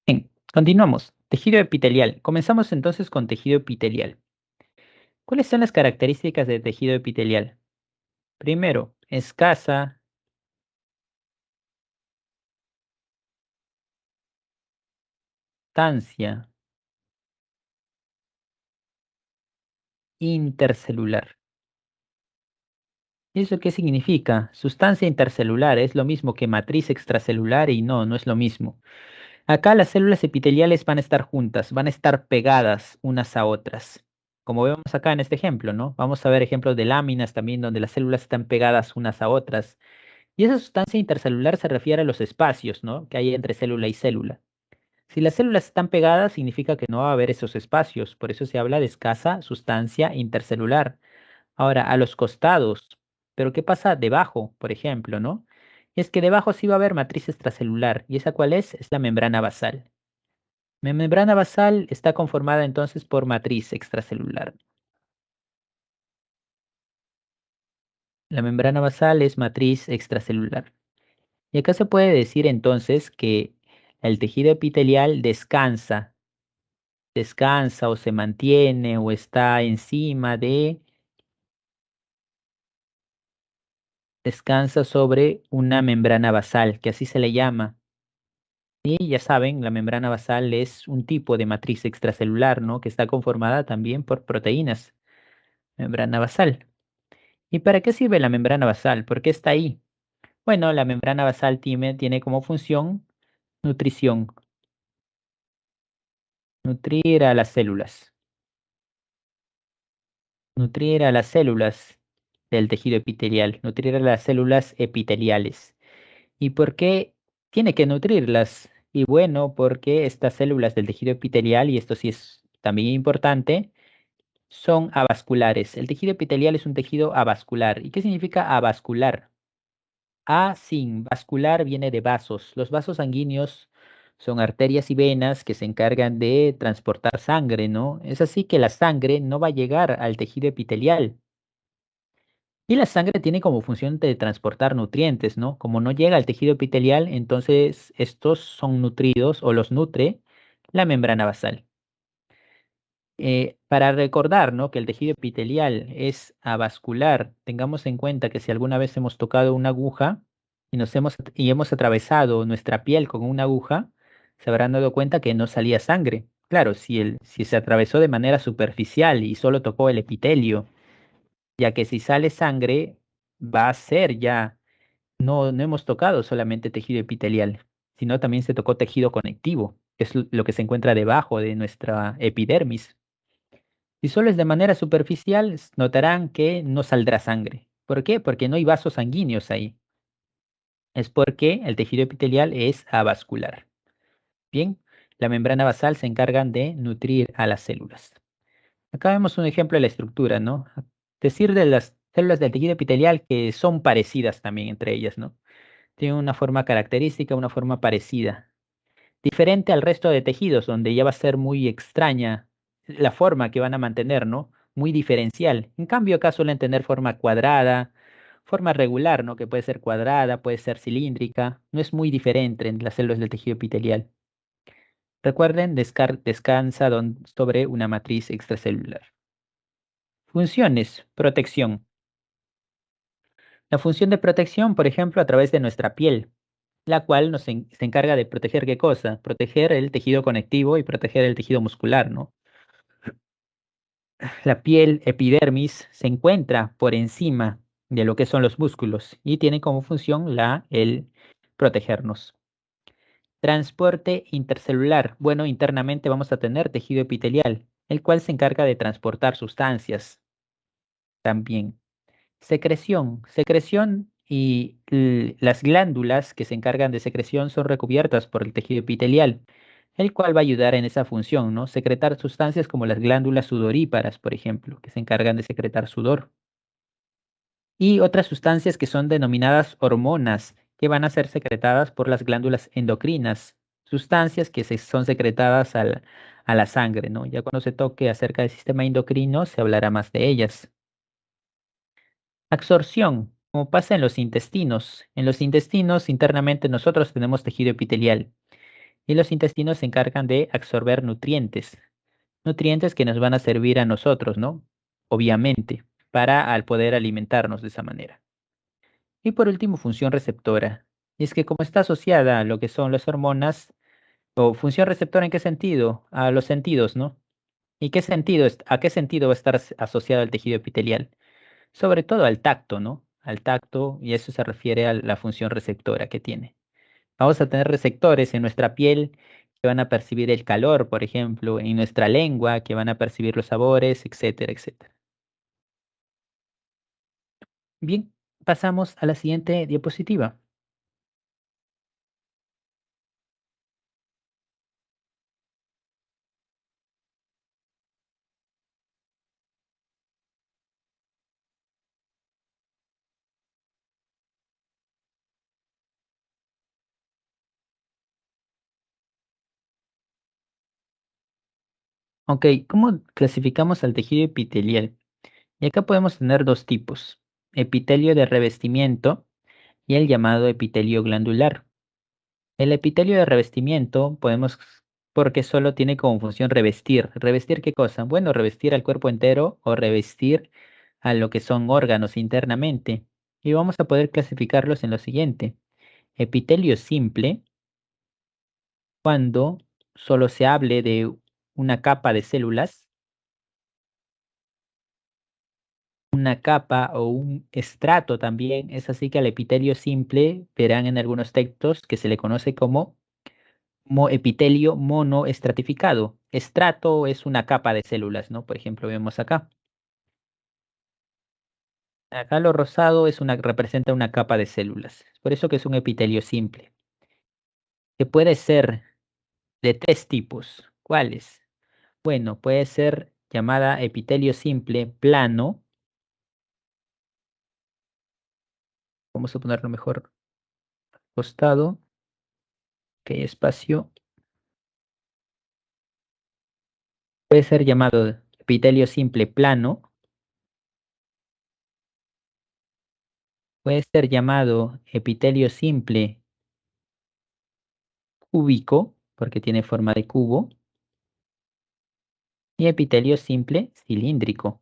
Bien, continuamos. Tejido epitelial. Comenzamos entonces con tejido epitelial. ¿Cuáles son las características del tejido epitelial? Primero, escasa, tancia. intercelular. ¿Y eso qué significa? Sustancia intercelular es lo mismo que matriz extracelular y no, no es lo mismo. Acá las células epiteliales van a estar juntas, van a estar pegadas unas a otras. Como vemos acá en este ejemplo, ¿no? Vamos a ver ejemplos de láminas también donde las células están pegadas unas a otras. Y esa sustancia intercelular se refiere a los espacios, ¿no? Que hay entre célula y célula. Si las células están pegadas, significa que no va a haber esos espacios. Por eso se habla de escasa sustancia intercelular. Ahora, a los costados. Pero ¿qué pasa debajo, por ejemplo, no? Es que debajo sí va a haber matriz extracelular. ¿Y esa cuál es? Es la membrana basal. La membrana basal está conformada entonces por matriz extracelular. La membrana basal es matriz extracelular. Y acá se puede decir entonces que el tejido epitelial descansa o se mantiene o está encima de, descansa sobre una membrana basal, que así se le llama. Y ya saben, la membrana basal es un tipo de matriz extracelular, ¿no? Que está conformada también por proteínas. Membrana basal. ¿Y para qué sirve la membrana basal? ¿Por qué está ahí? Bueno, la membrana basal tiene como función nutrición, nutrir a las células, nutrir a las células del tejido epitelial, nutrir a las células epiteliales. ¿Y por qué tiene que nutrirlas? Y bueno, porque estas células del tejido epitelial, y esto sí es también importante, son avasculares. El tejido epitelial es un tejido avascular. ¿Y qué significa avascular? A sin vascular viene de vasos. Los vasos sanguíneos son arterias y venas que se encargan de transportar sangre, ¿no? Es así que la sangre no va a llegar al tejido epitelial. Y la sangre tiene como función de transportar nutrientes, ¿no? Como no llega al tejido epitelial, entonces estos son nutridos o los nutre la membrana basal. Para recordar, ¿no? Que el tejido epitelial es avascular, tengamos en cuenta que si alguna vez hemos tocado una aguja y hemos atravesado nuestra piel con una aguja, se habrán dado cuenta que no salía sangre. Claro, si se atravesó de manera superficial y solo tocó el epitelio, ya que si sale sangre, va a ser ya, no hemos tocado solamente tejido epitelial, sino también se tocó tejido conectivo, que es lo que se encuentra debajo de nuestra epidermis. Si solo es de manera superficial, notarán que no saldrá sangre. ¿Por qué? Porque no hay vasos sanguíneos ahí. Es porque el tejido epitelial es avascular. Bien, la membrana basal se encargan de nutrir a las células. Acá vemos un ejemplo de la estructura, ¿no? Decir de las células del tejido epitelial que son parecidas también entre ellas, ¿no? Tienen una forma característica, una forma parecida. Diferente al resto de tejidos, donde ya va a ser muy extraña la forma que van a mantener, ¿no? Muy diferencial. En cambio, acá suelen tener forma cuadrada, forma regular, ¿no? Que puede ser cuadrada, puede ser cilíndrica. No es muy diferente entre las células del tejido epitelial. Recuerden, descansa sobre una matriz extracelular. Funciones, protección. La función de protección, por ejemplo, a través de nuestra piel, la cual se encarga de proteger qué cosa, proteger el tejido conectivo y proteger el tejido muscular, ¿no? La piel epidermis se encuentra por encima de lo que son los músculos y tiene como función el protegernos. Transporte intercelular. Bueno, internamente vamos a tener tejido epitelial, el cual se encarga de transportar sustancias también. Secreción y las glándulas que se encargan de secreción son recubiertas por el tejido epitelial, el cual va a ayudar en esa función, ¿no? Secretar sustancias como las glándulas sudoríparas, por ejemplo, que se encargan de secretar sudor. Y otras sustancias que son denominadas hormonas, que van a ser secretadas por las glándulas endocrinas, sustancias que son secretadas a la sangre, ¿no? Ya cuando se toque acerca del sistema endocrino, se hablará más de ellas. Absorción, como pasa en los intestinos. En los intestinos internamente nosotros tenemos tejido epitelial y los intestinos se encargan de absorber nutrientes, nutrientes que nos van a servir a nosotros, ¿no? Obviamente, para al poder alimentarnos de esa manera. Y por último, función receptora. Y es que como está asociada a lo que son las hormonas, o función receptora ¿en qué sentido? A los sentidos, ¿no? ¿Y qué sentido, a qué sentido va a estar asociado el tejido epitelial? Sobre todo al tacto, ¿no? Al tacto, y eso se refiere a la función receptora que tiene. Vamos a tener receptores en nuestra piel que van a percibir el calor, por ejemplo, en nuestra lengua, que van a percibir los sabores, etcétera, etcétera. Bien, pasamos a la siguiente diapositiva. Ok, ¿cómo clasificamos al tejido epitelial? Y acá podemos tener dos tipos, epitelio de revestimiento y el llamado epitelio glandular. El epitelio de revestimiento podemos, porque solo tiene como función revestir. ¿Revestir qué cosa? Bueno, revestir al cuerpo entero o revestir a lo que son órganos internamente. Y vamos a poder clasificarlos en lo siguiente. Epitelio simple, cuando solo se hable de una capa de células, una capa o un estrato también. Es así que al epitelio simple verán en algunos textos que se le conoce como epitelio monoestratificado. Estrato es una capa de células, ¿no? Por ejemplo, vemos acá. Acá lo rosado representa una capa de células. Por eso que es un epitelio simple, que puede ser de tres tipos. ¿Cuáles? Bueno, puede ser llamada epitelio simple plano. Vamos a ponerlo mejor costado. Ok, espacio. Puede ser llamado epitelio simple plano. Puede ser llamado epitelio simple cúbico, porque tiene forma de cubo. Y epitelio simple cilíndrico.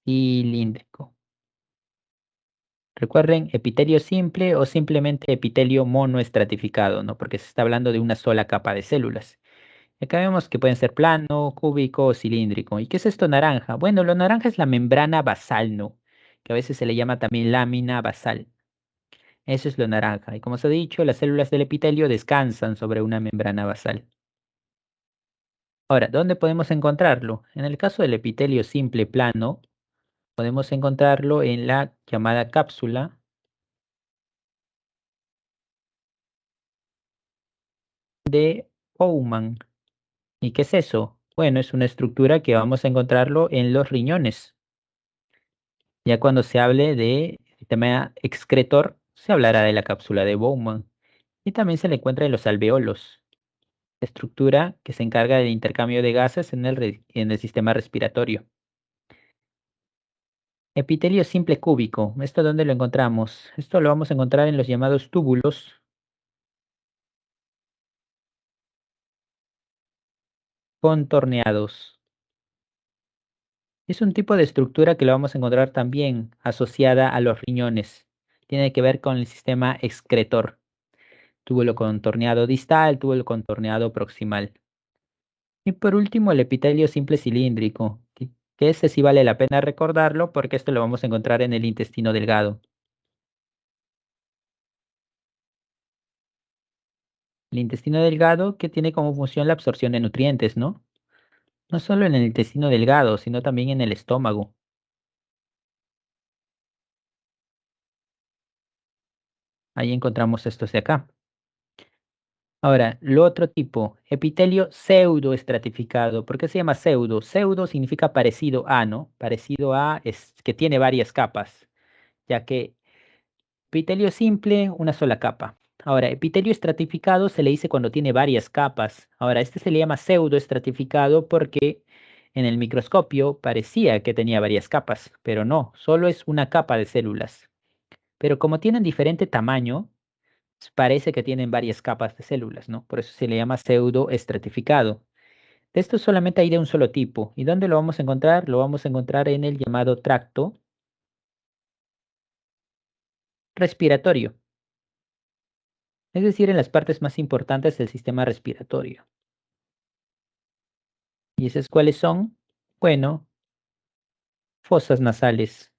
Cilíndrico. Recuerden, epitelio simple o simplemente epitelio monoestratificado, ¿no? Porque se está hablando de una sola capa de células. Y acá vemos que pueden ser plano, cúbico o cilíndrico. ¿Y qué es esto naranja? Bueno, lo naranja es la membrana basal, ¿no? Que a veces se le llama también lámina basal. Eso es lo naranja. Y como se ha dicho, las células del epitelio descansan sobre una membrana basal. Ahora, ¿dónde podemos encontrarlo? En el caso del epitelio simple plano, podemos encontrarlo en la llamada cápsula de Bowman. ¿Y qué es eso? Bueno, es una estructura que vamos a encontrarlo en los riñones. Ya cuando se hable de sistema excretor, se hablará de la cápsula de Bowman. Y también se le encuentra en los alveolos, estructura que se encarga del intercambio de gases en el sistema respiratorio. Epitelio simple cúbico. ¿Esto dónde lo encontramos? Esto lo vamos a encontrar en los llamados túbulos contorneados. Es un tipo de estructura que lo vamos a encontrar también asociada a los riñones. Tiene que ver con el sistema excretor. Túbulo contorneado distal, túbulo contorneado proximal. Y por último, el epitelio simple cilíndrico, que ese sí vale la pena recordarlo porque esto lo vamos a encontrar en el intestino delgado. El intestino delgado que tiene como función la absorción de nutrientes, ¿no? No solo en el intestino delgado, sino también en el estómago. Ahí encontramos estos de acá. Ahora, lo otro tipo, epitelio pseudoestratificado. ¿Por qué se llama pseudo? Pseudo significa parecido a, ¿no? Parecido a es que tiene varias capas, ya que epitelio simple, una sola capa. Ahora, epitelio estratificado se le dice cuando tiene varias capas. Ahora, este se le llama pseudoestratificado porque en el microscopio parecía que tenía varias capas, pero no, solo es una capa de células. Pero como tienen diferente tamaño, parece que tienen varias capas de células, ¿no? Por eso se le llama pseudoestratificado. De esto solamente hay de un solo tipo. ¿Y dónde lo vamos a encontrar? Lo vamos a encontrar en el llamado tracto respiratorio, es decir, en las partes más importantes del sistema respiratorio. ¿Y esas cuáles son? Bueno, fosas nasales.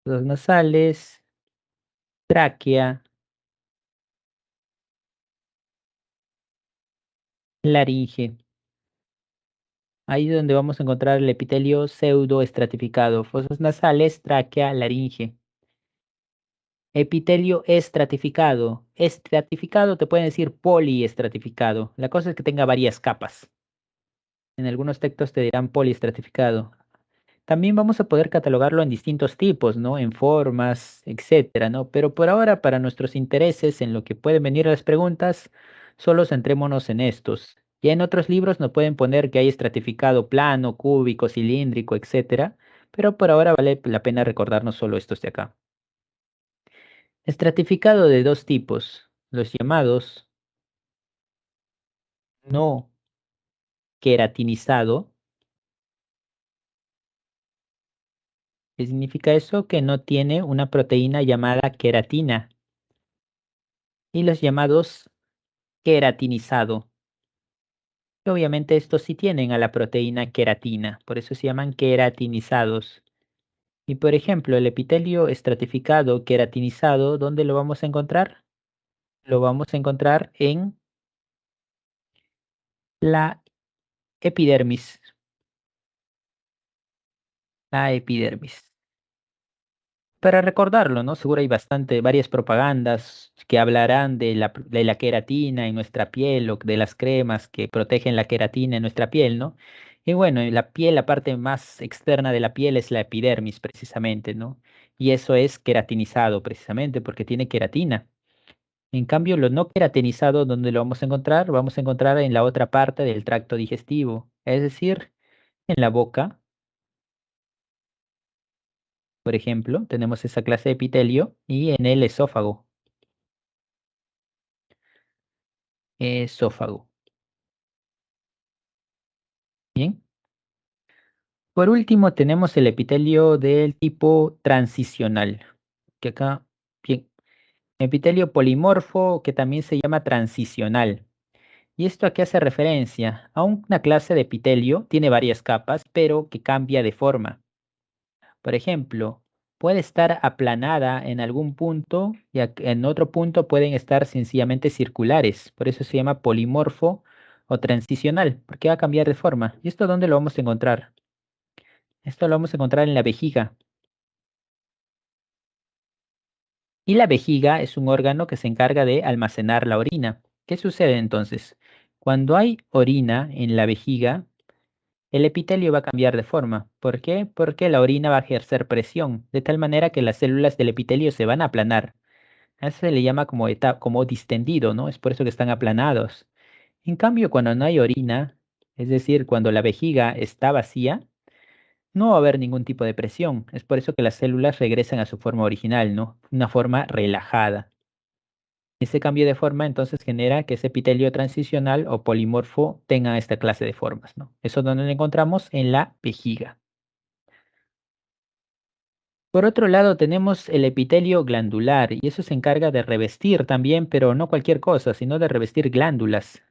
Fosas nasales, tráquea, laringe. Ahí es donde vamos a encontrar el epitelio pseudoestratificado. Fosas nasales, tráquea, laringe. Epitelio estratificado. Estratificado te pueden decir poliestratificado. La cosa es que tenga varias capas. En algunos textos te dirán poliestratificado. También vamos a poder catalogarlo en distintos tipos, ¿no? En formas, etcétera, ¿no? Pero por ahora, para nuestros intereses, en lo que pueden venir las preguntas, solo centrémonos en estos. Ya en otros libros nos pueden poner que hay estratificado plano, cúbico, cilíndrico, etcétera, pero por ahora vale la pena recordarnos solo estos de acá. Estratificado de dos tipos, los llamados no queratinizado. ¿Qué significa eso? Que no tiene una proteína llamada queratina. Y los llamados queratinizado. Y obviamente estos sí tienen a la proteína queratina, por eso se llaman queratinizados. Y por ejemplo, el epitelio estratificado queratinizado, ¿dónde lo vamos a encontrar? Lo vamos a encontrar en la epidermis. La epidermis. Para recordarlo, ¿no? Seguro hay varias propagandas que hablarán de la queratina en nuestra piel o de las cremas que protegen la queratina en nuestra piel, ¿no? Y bueno, en la piel, la parte más externa de la piel es la epidermis, precisamente, ¿no? Y eso es queratinizado, precisamente, porque tiene queratina. En cambio, lo no queratinizado, ¿dónde lo vamos a encontrar? Vamos a encontrar en la otra parte del tracto digestivo, es decir, en la boca. Por ejemplo, tenemos esa clase de epitelio y en el esófago. Esófago. Bien. Por último, tenemos el epitelio del tipo transicional, que acá, bien, epitelio polimorfo que también se llama transicional. ¿Y esto a qué hace referencia? A una clase de epitelio, tiene varias capas, pero que cambia de forma. Por ejemplo, puede estar aplanada en algún punto y en otro punto pueden estar sencillamente circulares. Por eso se llama polimorfo o transicional, porque va a cambiar de forma. ¿Y esto dónde lo vamos a encontrar? Esto lo vamos a encontrar en la vejiga. Y la vejiga es un órgano que se encarga de almacenar la orina. ¿Qué sucede entonces? Cuando hay orina en la vejiga, el epitelio va a cambiar de forma. ¿Por qué? Porque la orina va a ejercer presión, de tal manera que las células del epitelio se van a aplanar. A eso se le llama como distendido, ¿no? Es por eso que están aplanados. En cambio, cuando no hay orina, es decir, cuando la vejiga está vacía, no va a haber ningún tipo de presión. Es por eso que las células regresan a su forma original, ¿no? Una forma relajada. Ese cambio de forma entonces genera que ese epitelio transicional o polimorfo tenga esta clase de formas, ¿no? Eso es donde lo encontramos en la vejiga. Por otro lado, tenemos el epitelio glandular y eso se encarga de revestir también, pero no cualquier cosa, sino de revestir glándulas.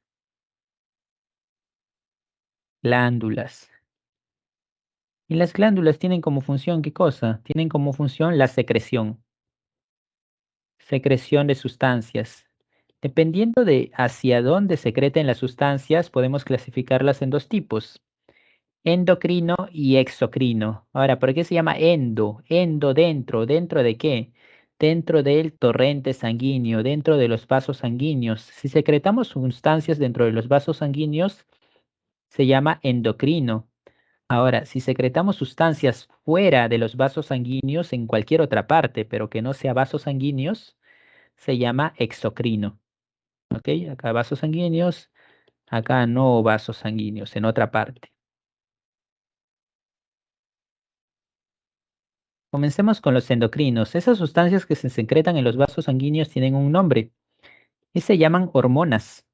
Glándulas. Y las glándulas tienen como función, ¿qué cosa? Tienen como función la secreción. Secreción de sustancias. Dependiendo de hacia dónde secreten las sustancias, podemos clasificarlas en dos tipos, endocrino y exocrino. Ahora, ¿por qué se llama endo? Endo dentro, ¿dentro de qué? Dentro del torrente sanguíneo, dentro de los vasos sanguíneos. Si secretamos sustancias dentro de los vasos sanguíneos, se llama endocrino. Ahora, si secretamos sustancias fuera de los vasos sanguíneos en cualquier otra parte, pero que no sea vasos sanguíneos, se llama exocrino. ¿Ok? Acá vasos sanguíneos, acá no vasos sanguíneos, en otra parte. Comencemos con los endocrinos. Esas sustancias que se secretan en los vasos sanguíneos tienen un nombre y se llaman hormonas.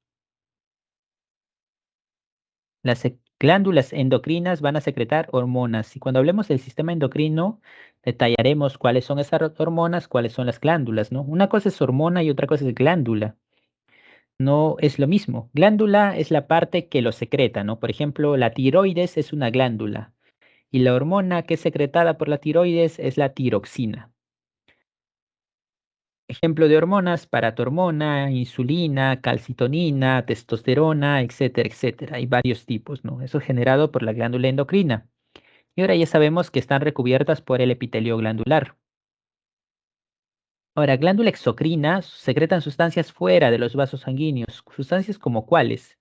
Las Glándulas endocrinas van a secretar hormonas. Y cuando hablemos del sistema endocrino, detallaremos cuáles son esas hormonas, cuáles son las glándulas, ¿no? Una cosa es hormona y otra cosa es glándula. No es lo mismo. Glándula es la parte que lo secreta, ¿no? Por ejemplo, la tiroides es una glándula y la hormona que es secretada por la tiroides es la tiroxina. Ejemplo de hormonas, paratormona, insulina, calcitonina, testosterona, etcétera, etcétera. Hay varios tipos, ¿no? Eso es generado por la glándula endocrina. Y ahora ya sabemos que están recubiertas por el epitelio glandular. Ahora, glándula exocrina secretan sustancias fuera de los vasos sanguíneos. ¿Sustancias como cuáles?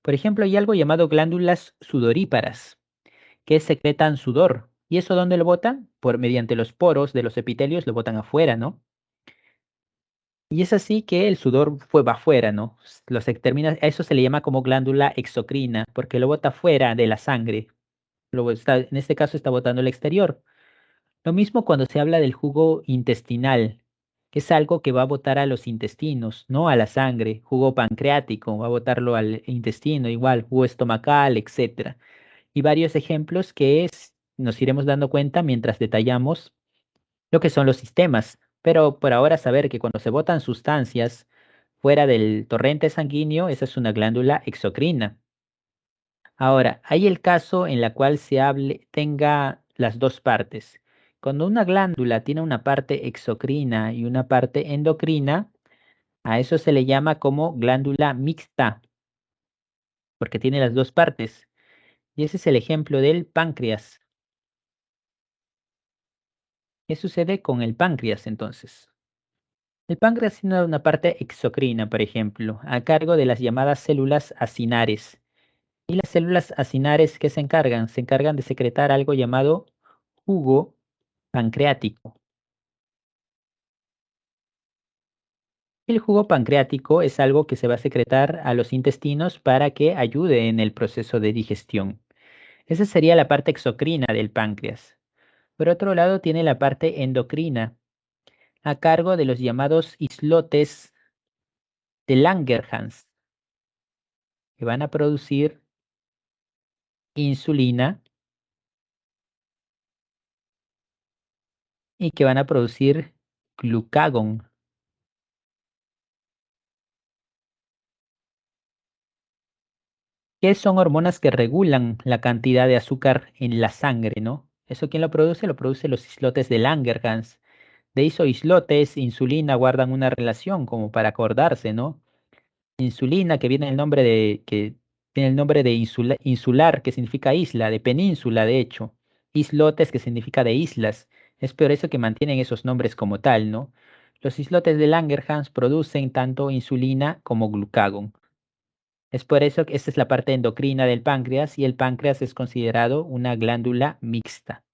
Por ejemplo, hay algo llamado glándulas sudoríparas, que secretan sudor. ¿Y eso dónde lo botan? Por mediante los poros de los epitelios lo botan afuera, ¿no? Y es así que el sudor va afuera, ¿no? A eso se le llama como glándula exocrina, porque lo bota fuera de la sangre. En este caso está botando el exterior. Lo mismo cuando se habla del jugo intestinal, que es algo que va a botar a los intestinos, no a la sangre. Jugo pancreático, va a botarlo al intestino, igual, jugo estomacal, etcétera. Y varios ejemplos nos iremos dando cuenta mientras detallamos lo que son los sistemas. Pero por ahora saber que cuando se botan sustancias fuera del torrente sanguíneo, esa es una glándula exocrina. Ahora, hay el caso en la cual tenga las dos partes. Cuando una glándula tiene una parte exocrina y una parte endocrina, a eso se le llama como glándula mixta, porque tiene las dos partes. Y ese es el ejemplo del páncreas. ¿Qué sucede con el páncreas entonces? El páncreas tiene una parte exocrina, por ejemplo, a cargo de las llamadas células acinares. ¿Y las células acinares qué se encargan? Se encargan de secretar algo llamado jugo pancreático. El jugo pancreático es algo que se va a secretar a los intestinos para que ayude en el proceso de digestión. Esa sería la parte exocrina del páncreas. Por otro lado, tiene la parte endocrina, a cargo de los llamados islotes de Langerhans, que van a producir insulina y que van a producir glucagón, que son hormonas que regulan la cantidad de azúcar en la sangre, ¿no? ¿Eso quién lo produce? Lo producen los islotes de Langerhans. De islotes, insulina guardan una relación como para acordarse, ¿no? Insulina, que tiene el nombre de insular, que significa isla, de península, de hecho. Islotes, que significa de islas. Es por eso que mantienen esos nombres como tal, ¿no? Los islotes de Langerhans producen tanto insulina como glucagón. Es por eso que esta es la parte endocrina del páncreas y el páncreas es considerado una glándula mixta.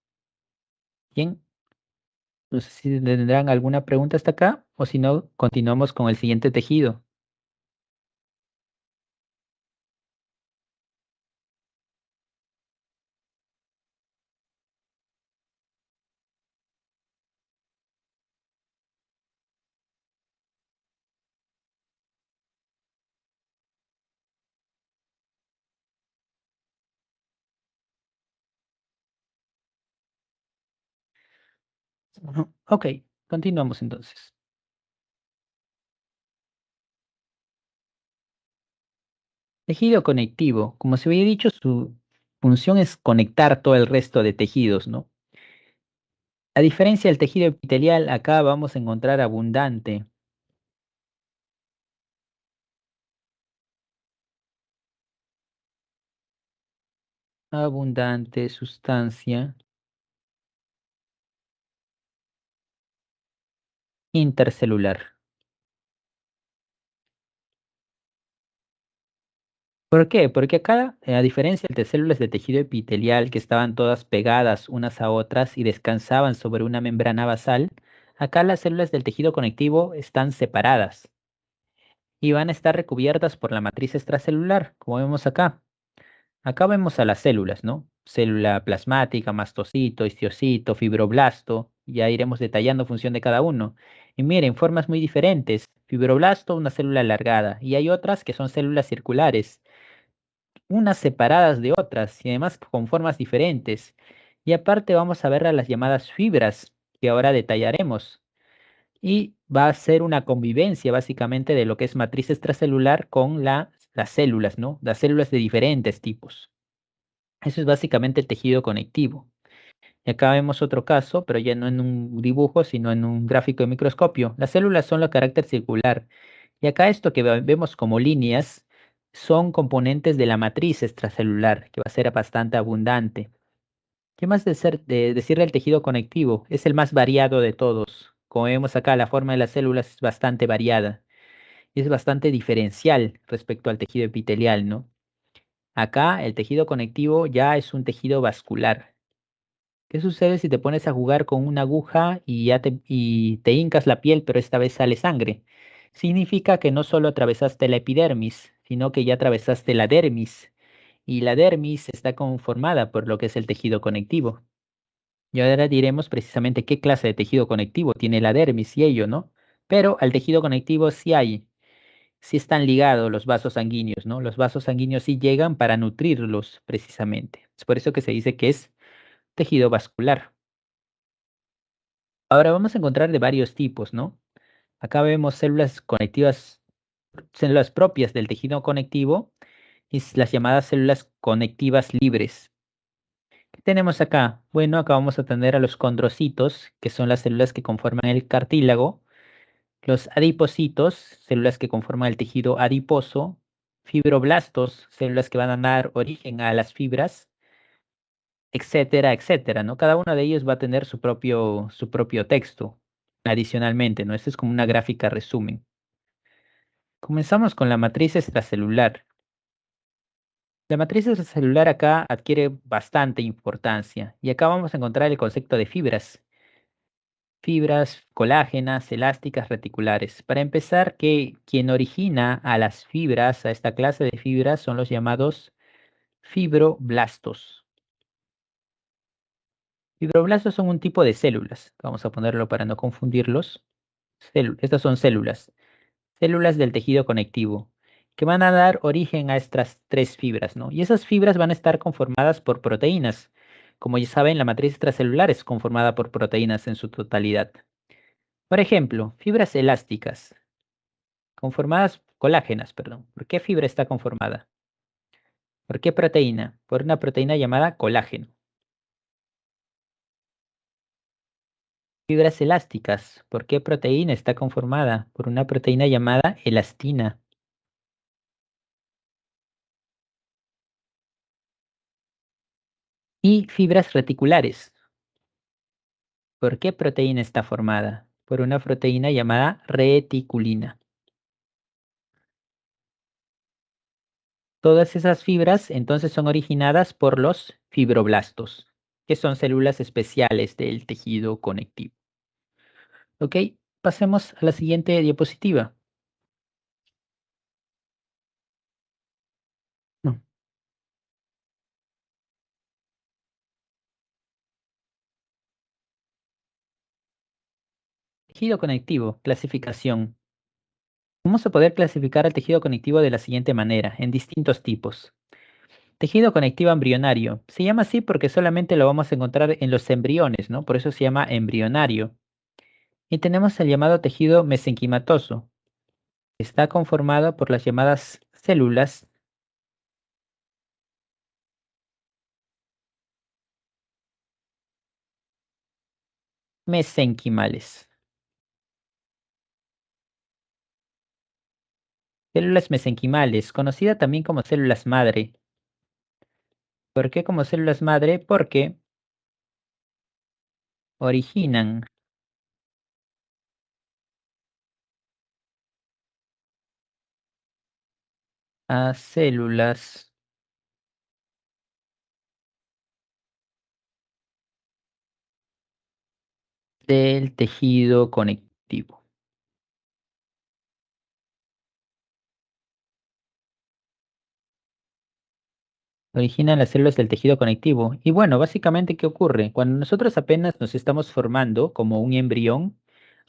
Bien, no sé si tendrán alguna pregunta hasta acá o si no, continuamos con el siguiente tejido. Ujú. Ok, continuamos entonces. Tejido conectivo, como se había dicho, su función es conectar todo el resto de tejidos, ¿no? A diferencia del tejido epitelial, acá vamos a encontrar abundante sustancia intercelular. ¿Por qué? Porque acá, a diferencia de células de tejido epitelial que estaban todas pegadas unas a otras y descansaban sobre una membrana basal, acá las células del tejido conectivo están separadas y van a estar recubiertas por la matriz extracelular, como vemos acá. Acá vemos a las células, ¿no? Célula plasmática, mastocito, histiocyto, fibroblasto. Ya iremos detallando función de cada uno. Y miren, formas muy diferentes. Fibroblasto, una célula alargada. Y hay otras que son células circulares. unas separadas de otras y además con formas diferentes. Y aparte vamos a ver a las llamadas fibras, que ahora detallaremos. Y va a ser una convivencia básicamente de lo que es matriz extracelular con las células, ¿no? Las células de diferentes tipos. Eso es básicamente el tejido conectivo. Y acá vemos otro caso, pero ya no en un dibujo, sino en un gráfico de microscopio. Las células son de carácter circular. Y acá esto que vemos como líneas son componentes de la matriz extracelular, que va a ser bastante abundante. ¿Qué más de decir del tejido conectivo? Es el más variado de todos. Como vemos acá, la forma de las células es bastante variada. Y es bastante diferencial respecto al tejido epitelial, ¿no? Acá el tejido conectivo ya es un tejido vascular. ¿Qué sucede si te pones a jugar con una aguja y te hincas la piel, pero esta vez sale sangre? Significa que no solo atravesaste la epidermis, sino que ya atravesaste la dermis. Y la dermis está conformada por lo que es el tejido conectivo. Y ahora diremos precisamente qué clase de tejido conectivo tiene la dermis y ello, ¿no? Pero al tejido conectivo sí están ligados los vasos sanguíneos, ¿no? Los vasos sanguíneos sí llegan para nutrirlos precisamente. Es por eso que se dice que es tejido vascular. Ahora vamos a encontrar de varios tipos, ¿no? Acá vemos células conectivas, células propias del tejido conectivo y las llamadas células conectivas libres. ¿Qué tenemos acá? Bueno, acá vamos a tener a los condrocitos, que son las células que conforman el cartílago, los adipocitos, células que conforman el tejido adiposo, fibroblastos, células que van a dar origen a las fibras, etcétera, etcétera, ¿no? Cada uno de ellos va a tener su propio texto, adicionalmente, ¿no? Esto es como una gráfica resumen. Comenzamos con la matriz extracelular. La matriz extracelular acá adquiere bastante importancia y acá vamos a encontrar el concepto de fibras. Fibras colágenas, elásticas, reticulares. Para empezar, que quien origina a las fibras, a esta clase de fibras, son los llamados fibroblastos. Fibroblastos son un tipo de células. Vamos a ponerlo para no confundirlos. Estas son células. Células del tejido conectivo, que van a dar origen a estas tres fibras, ¿no? Y esas fibras van a estar conformadas por proteínas. Como ya saben, la matriz extracelular es conformada por proteínas en su totalidad. Por ejemplo, fibras elásticas, conformadas, colágenas, perdón. ¿Por qué fibra está conformada? ¿Por qué proteína? Por una proteína llamada colágeno. Fibras elásticas, ¿por qué proteína está conformada? Por una proteína llamada elastina. Y fibras reticulares, ¿por qué proteína está formada? Por una proteína llamada reticulina. Todas esas fibras entonces son originadas por los fibroblastos, que son células especiales del tejido conectivo. Ok, pasemos a la siguiente diapositiva. No, tejido conectivo, clasificación. Vamos a poder clasificar el tejido conectivo de la siguiente manera, en distintos tipos. Tejido conectivo embrionario. Se llama así porque solamente lo vamos a encontrar en los embriones, ¿no? Por eso se llama embrionario. Y tenemos el llamado tejido mesenquimatoso. Está conformado por las llamadas células mesenquimales. Células mesenquimales, conocida también como células madre. ¿Por qué como células madre? Porque originan a células del tejido conectivo. Originan las células del tejido conectivo. Y bueno, básicamente, ¿qué ocurre? Cuando nosotros apenas nos estamos formando como un embrión,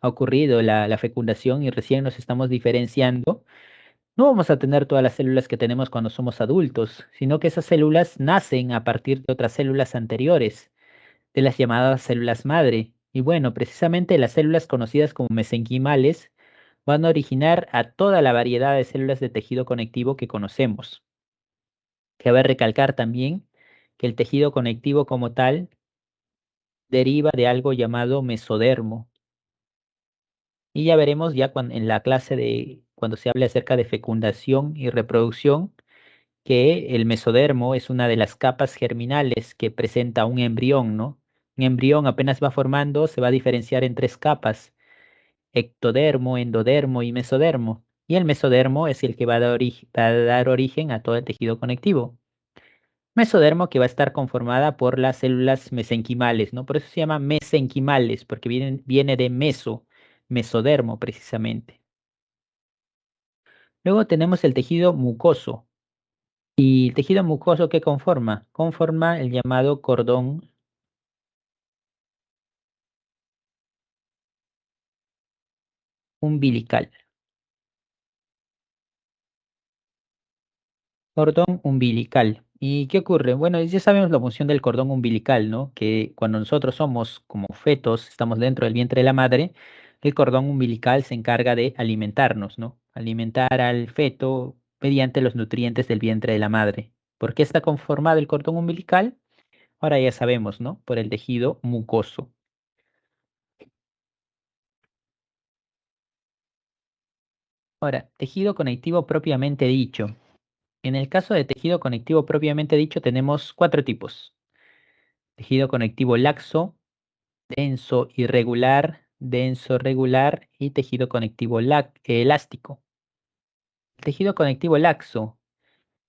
ha ocurrido la fecundación y recién nos estamos diferenciando. no vamos a tener todas las células que tenemos cuando somos adultos, sino que esas células nacen a partir de otras células anteriores, de las llamadas células madre. Y bueno, precisamente las células conocidas como mesenquimales van a originar a toda la variedad de células de tejido conectivo que conocemos. Cabe recalcar también que el tejido conectivo como tal deriva de algo llamado mesodermo. Y ya veremos en la clase de cuando se hable acerca de fecundación y reproducción, que el mesodermo es una de las capas germinales que presenta un embrión, ¿no? Un embrión apenas va formando, se va a diferenciar en tres capas: ectodermo, endodermo y mesodermo. Y el mesodermo es el que va a dar origen a todo el tejido conectivo. Mesodermo que va a estar conformada por las células mesenquimales, ¿no? Por eso se llama mesenquimales, porque viene de mesodermo precisamente. Luego tenemos el tejido mucoso. ¿Y el tejido mucoso qué conforma? Conforma el llamado cordón umbilical. Cordón umbilical. ¿Y qué ocurre? Bueno, ya sabemos la función del cordón umbilical, ¿no? Que cuando nosotros somos como fetos, estamos dentro del vientre de la madre, el cordón umbilical se encarga de alimentarnos, ¿no? Alimentar al feto mediante los nutrientes del vientre de la madre. ¿Por qué está conformado el cordón umbilical? Ahora ya sabemos, ¿no? Por el tejido mucoso. Ahora, tejido conectivo propiamente dicho. En el caso de tejido conectivo propiamente dicho, tenemos cuatro tipos: tejido conectivo laxo, denso regular y tejido conectivo elástico. El tejido conectivo laxo,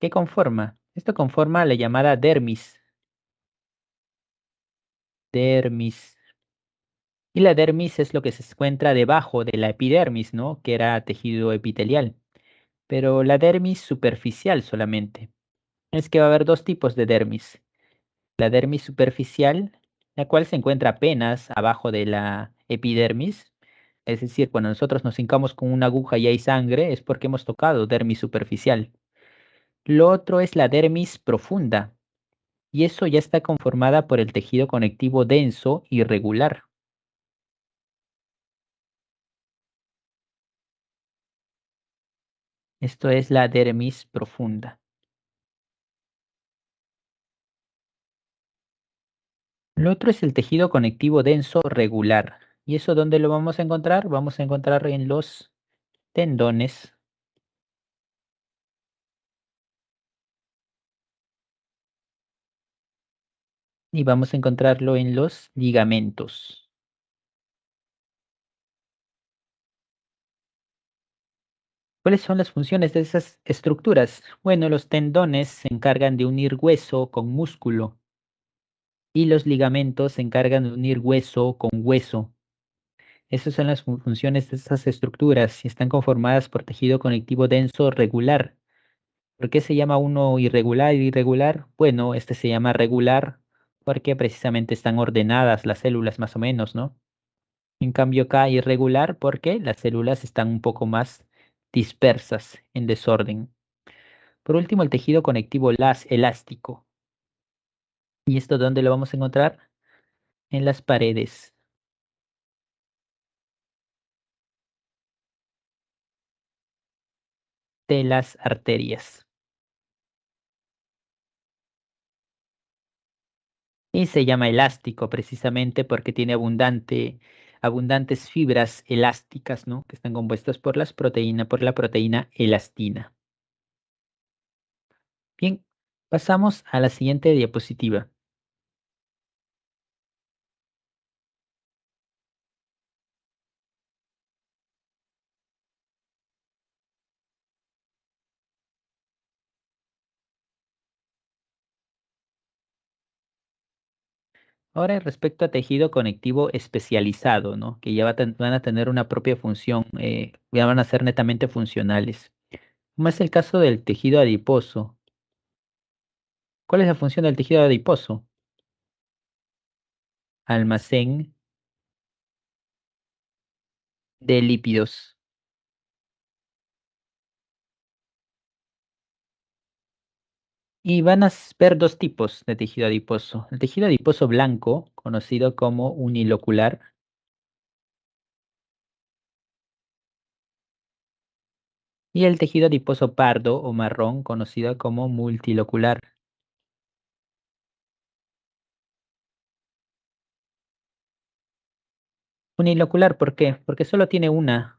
¿qué conforma? Esto conforma la llamada dermis. Y la dermis es lo que se encuentra debajo de la epidermis, ¿no? Que era tejido epitelial. Pero la dermis superficial solamente. Es que va a haber dos tipos de dermis: la dermis superficial, la cual se encuentra apenas abajo de la epidermis. Es decir, cuando nosotros nos hincamos con una aguja y hay sangre, es porque hemos tocado dermis superficial. Lo otro es la dermis profunda, y eso ya está conformada por el tejido conectivo denso y regular. Esto es la dermis profunda. Lo otro es el tejido conectivo denso regular. ¿Y eso dónde lo vamos a encontrar? Vamos a encontrar en los tendones y vamos a encontrarlo en los ligamentos. ¿Cuáles son las funciones de esas estructuras? Bueno, los tendones se encargan de unir hueso con músculo y los ligamentos se encargan de unir hueso con hueso. Esas son las funciones de estas estructuras y están conformadas por tejido conectivo denso regular. ¿Por qué se llama uno irregular y irregular? Bueno, este se llama regular porque precisamente están ordenadas las células más o menos, ¿no? En cambio acá irregular porque las células están un poco más dispersas en desorden. Por último, el tejido conectivo elástico. ¿Y esto dónde lo vamos a encontrar? En las paredes de las arterias. Y se llama elástico precisamente porque tiene abundantes fibras elásticas, ¿no? Que están compuestas por por la proteína elastina. Bien, pasamos a la siguiente diapositiva. Ahora respecto a tejido conectivo especializado, ¿no? Que ya van a tener una propia función, ya van a ser netamente funcionales. Como es el caso del tejido adiposo. ¿Cuál es la función del tejido adiposo? Almacén de lípidos. Y van a ver dos tipos de tejido adiposo. El tejido adiposo blanco, conocido como unilocular, y el tejido adiposo pardo o marrón, conocido como multilocular. Unilocular, ¿por qué? Porque solo tiene ¿una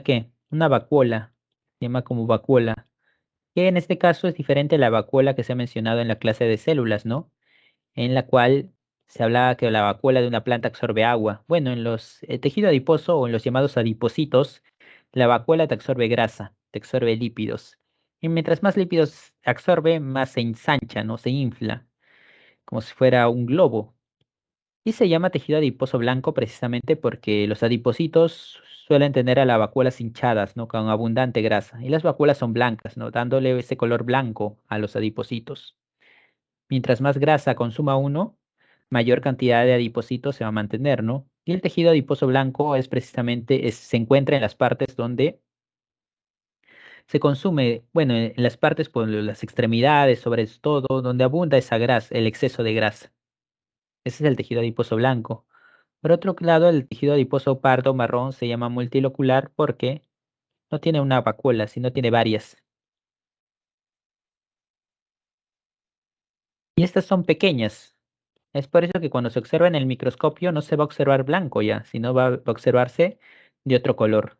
qué? Una vacuola, se llama como vacuola, que en este caso es diferente a la vacuola que se ha mencionado en la clase de células, ¿no? En la cual se hablaba que la vacuola de una planta absorbe agua. Bueno, en los tejido adiposo o en los llamados adipocitos, la vacuola te absorbe grasa, te absorbe lípidos. Y mientras más lípidos absorbe, más se ensancha, ¿no? Se infla, como si fuera un globo. Y se llama tejido adiposo blanco precisamente porque los adipocitos suelen tener a las vacuolas hinchadas, ¿no? Con abundante grasa. Y las vacuolas son blancas, ¿no? Dándole ese color blanco a los adipocitos. Mientras más grasa consuma uno, mayor cantidad de adipocitos se va a mantener, ¿no? Y el tejido adiposo blanco es precisamente, se encuentra en las partes donde se consume, bueno, en las partes por las extremidades, sobre todo, donde abunda esa grasa, el exceso de grasa. Ese es el tejido adiposo blanco. Por otro lado, el tejido adiposo pardo marrón se llama multilocular porque no tiene una vacuola, sino tiene varias. Y estas son pequeñas. Es por eso que cuando se observa en el microscopio no se va a observar blanco ya, sino va a observarse de otro color.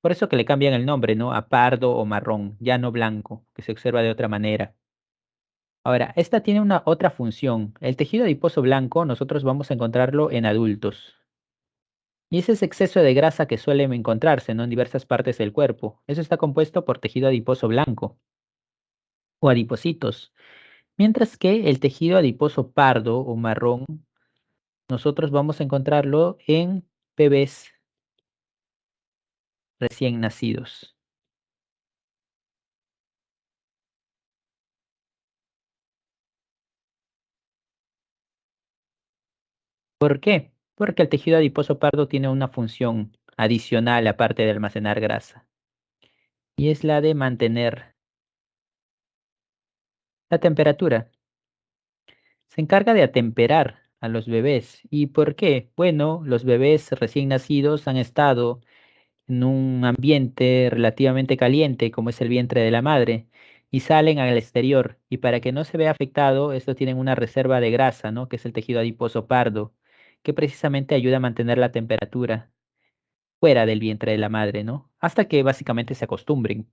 Por eso que le cambian el nombre, ¿no? A pardo o marrón, ya no blanco, que se observa de otra manera. Ahora, esta tiene una otra función. El tejido adiposo blanco nosotros vamos a encontrarlo en adultos. Y ese es exceso de grasa que suele encontrarse, ¿no? En diversas partes del cuerpo. Eso está compuesto por tejido adiposo blanco o adipocitos. Mientras que el tejido adiposo pardo o marrón, nosotros vamos a encontrarlo en bebés recién nacidos. ¿Por qué? Porque el tejido adiposo pardo tiene una función adicional aparte de almacenar grasa, y es la de mantener la temperatura. Se encarga de atemperar a los bebés. ¿Y por qué? Bueno, los bebés recién nacidos han estado en un ambiente relativamente caliente, como es el vientre de la madre, y salen al exterior. Y para que no se vea afectado, estos tienen una reserva de grasa, ¿no? Que es el tejido adiposo pardo, que precisamente ayuda a mantener la temperatura fuera del vientre de la madre, ¿no? Hasta que básicamente se acostumbren.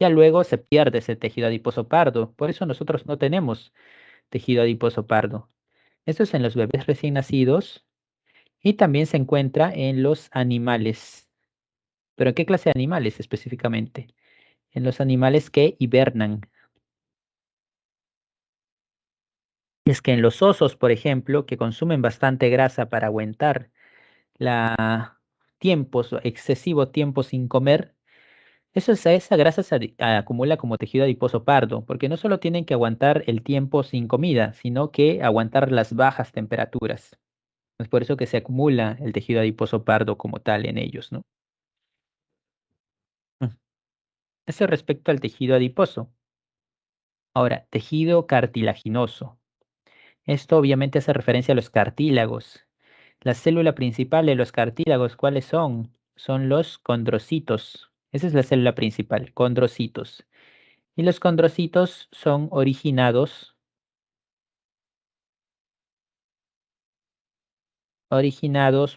Ya luego se pierde ese tejido adiposo pardo. Por eso nosotros no tenemos tejido adiposo pardo. Esto es en los bebés recién nacidos y también se encuentra en los animales. ¿Pero en qué clase de animales específicamente? En los animales que hibernan. Es que en los osos, por ejemplo, que consumen bastante grasa para aguantar la tiempos, excesivo tiempo sin comer, esa grasa acumula como tejido adiposo pardo, porque no solo tienen que aguantar el tiempo sin comida, sino que aguantar las bajas temperaturas. Es por eso que se acumula el tejido adiposo pardo como tal en ellos, ¿no? Mm. Eso respecto al tejido adiposo. Ahora, tejido cartilaginoso. Esto obviamente hace referencia a los cartílagos. La célula principal de los cartílagos, ¿cuáles son? Son los condrocitos. Esa es la célula principal, condrocitos. Y los condrocitos son originados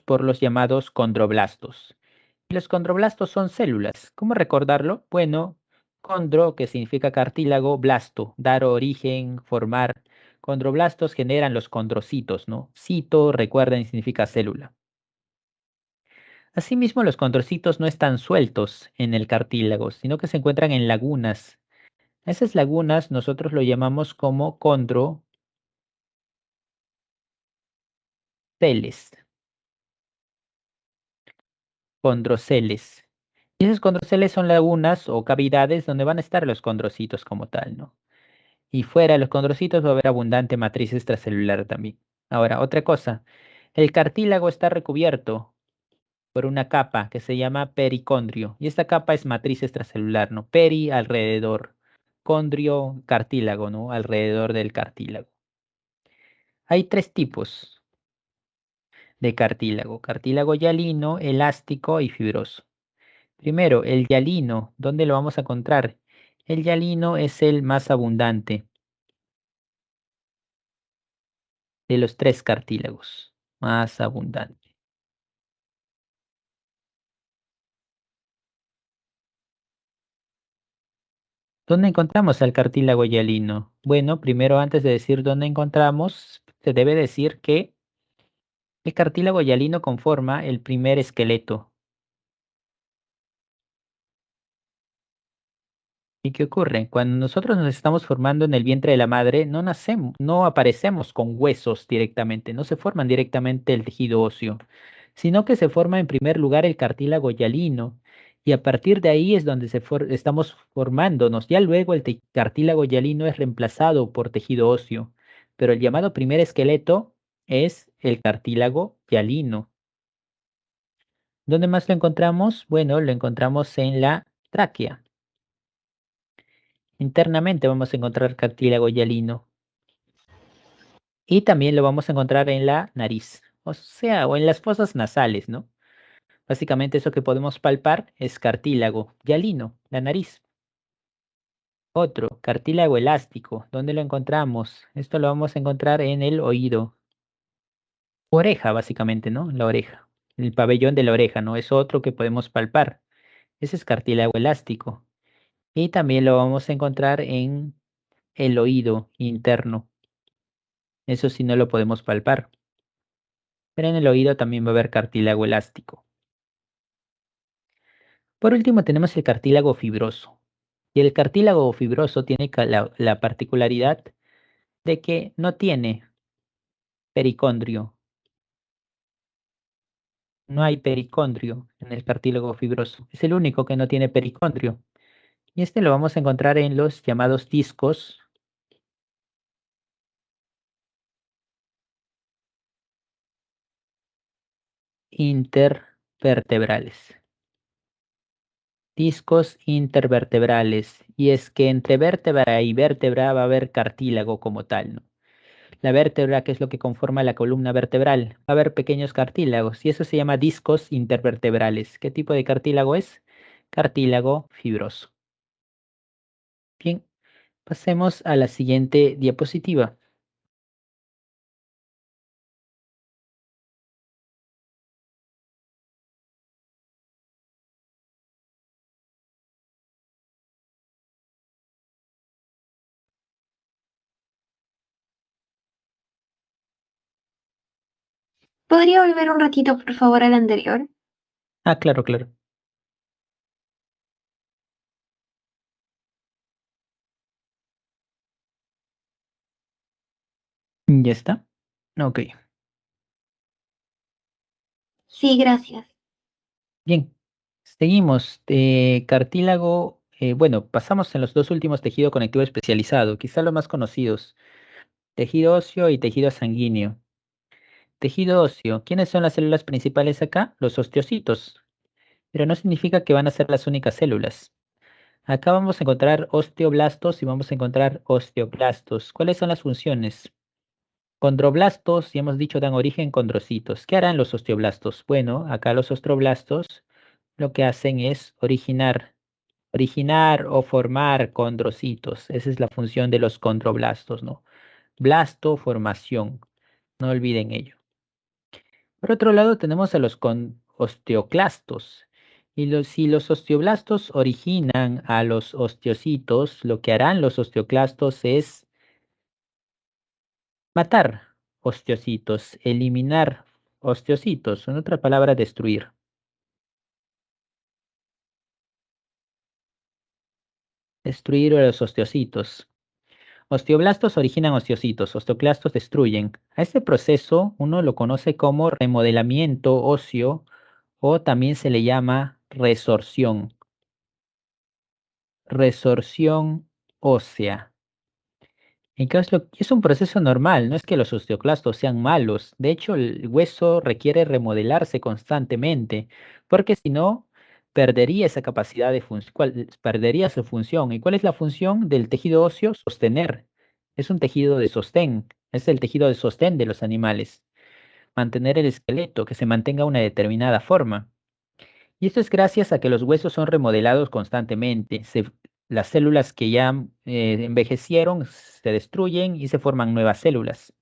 por los llamados condroblastos. Y los condroblastos son células. ¿Cómo recordarlo? Bueno, condro, que significa cartílago, blasto, dar origen, formar. Condroblastos generan los condrocitos, ¿no? Cito, recuerden, significa célula. Asimismo, los condrocitos no están sueltos en el cartílago, sino que se encuentran en lagunas. Esas lagunas nosotros lo llamamos como condroceles. Condroceles. Y esos condroceles son lagunas o cavidades donde van a estar los condrocitos como tal, ¿no? Y fuera de los condrocitos va a haber abundante matriz extracelular también. Ahora, otra cosa. El cartílago está recubierto por una capa que se llama pericondrio. Y esta capa es matriz extracelular, ¿no? Peri alrededor. condrio cartílago, ¿no? Alrededor del cartílago. Hay tres tipos de cartílago: cartílago hialino, elástico y fibroso. Primero, el hialino. ¿Dónde lo vamos a encontrar? El hialino es el más abundante de los tres cartílagos, más abundante. ¿Dónde encontramos al cartílago hialino? Bueno, primero, antes de decir dónde encontramos, se debe decir que el cartílago hialino conforma el primer esqueleto. ¿Y qué ocurre? Cuando nosotros nos estamos formando en el vientre de la madre, no nacemos, no aparecemos con huesos directamente, no se forman directamente el tejido óseo, sino que se forma en primer lugar el cartílago hialino, y a partir de ahí es donde estamos formándonos. Ya luego el cartílago hialino es reemplazado por tejido óseo, pero el llamado primer esqueleto es el cartílago hialino. ¿Dónde más lo encontramos? Bueno, lo encontramos en la tráquea. Internamente vamos a encontrar cartílago hialino. Y también lo vamos a encontrar en la nariz, o sea, o en las fosas nasales, ¿no? Básicamente eso que podemos palpar es cartílago hialino, la nariz. Otro, cartílago elástico. ¿Dónde lo encontramos? Esto lo vamos a encontrar en el oído. Oreja, básicamente, ¿no? La oreja. El pabellón de la oreja, ¿no? Es otro que podemos palpar. Ese es cartílago elástico. Y también lo vamos a encontrar en el oído interno. Eso sí no lo podemos palpar. Pero en el oído también va a haber cartílago elástico. Por último tenemos el cartílago fibroso. Y el cartílago fibroso tiene la particularidad de que no tiene pericondrio. No hay pericondrio en el cartílago fibroso. Es el único que no tiene pericondrio. Y este lo vamos a encontrar en los llamados discos intervertebrales. Discos intervertebrales. Y es que entre vértebra y vértebra va a haber cartílago como tal, ¿no? La vértebra, que es lo que conforma la columna vertebral, va a haber pequeños cartílagos y eso se llama discos intervertebrales. ¿Qué tipo de cartílago es? Cartílago fibroso. Bien, pasemos a la siguiente diapositiva. ¿Podría volver un ratito, por favor, al anterior? Ah, claro, claro. ¿Ya está? Ok. Sí, gracias. Bien, seguimos. Cartílago, bueno, pasamos en los dos últimos tejido conectivo especializado, quizá los más conocidos, tejido óseo y tejido sanguíneo. Tejido óseo, ¿quiénes son las células principales acá? Los osteocitos, pero no significa que van a ser las únicas células. Acá vamos a encontrar osteoblastos y vamos a encontrar osteoclastos. ¿Cuáles son las funciones? Condroblastos, ya hemos dicho, dan origen a condrocitos. ¿Qué harán los osteoblastos? Bueno, acá los osteoblastos lo que hacen es originar o formar condrocitos. Esa es la función de los condroblastos, ¿no? Blasto, formación. No olviden ello. Por otro lado, tenemos a los osteoclastos. Si los osteoblastos originan a los osteocitos, lo que harán los osteoclastos es matar osteocitos, eliminar osteocitos, en otra palabra, destruir. Destruir a los osteocitos. Osteoblastos originan osteocitos, osteoclastos destruyen. A este proceso uno lo conoce como remodelamiento óseo o también se le llama resorción. Resorción ósea. En caso, es un proceso normal, no es que los osteoclastos sean malos. De hecho, el hueso requiere remodelarse constantemente, porque si no, perdería esa capacidad de perdería su función. ¿Y cuál es la función del tejido óseo? Sostener. Es un tejido de sostén. Es el tejido de sostén de los animales. Mantener el esqueleto, que se mantenga una determinada forma. Y esto es gracias a que los huesos son remodelados constantemente. Las células que ya envejecieron se destruyen y se forman nuevas células.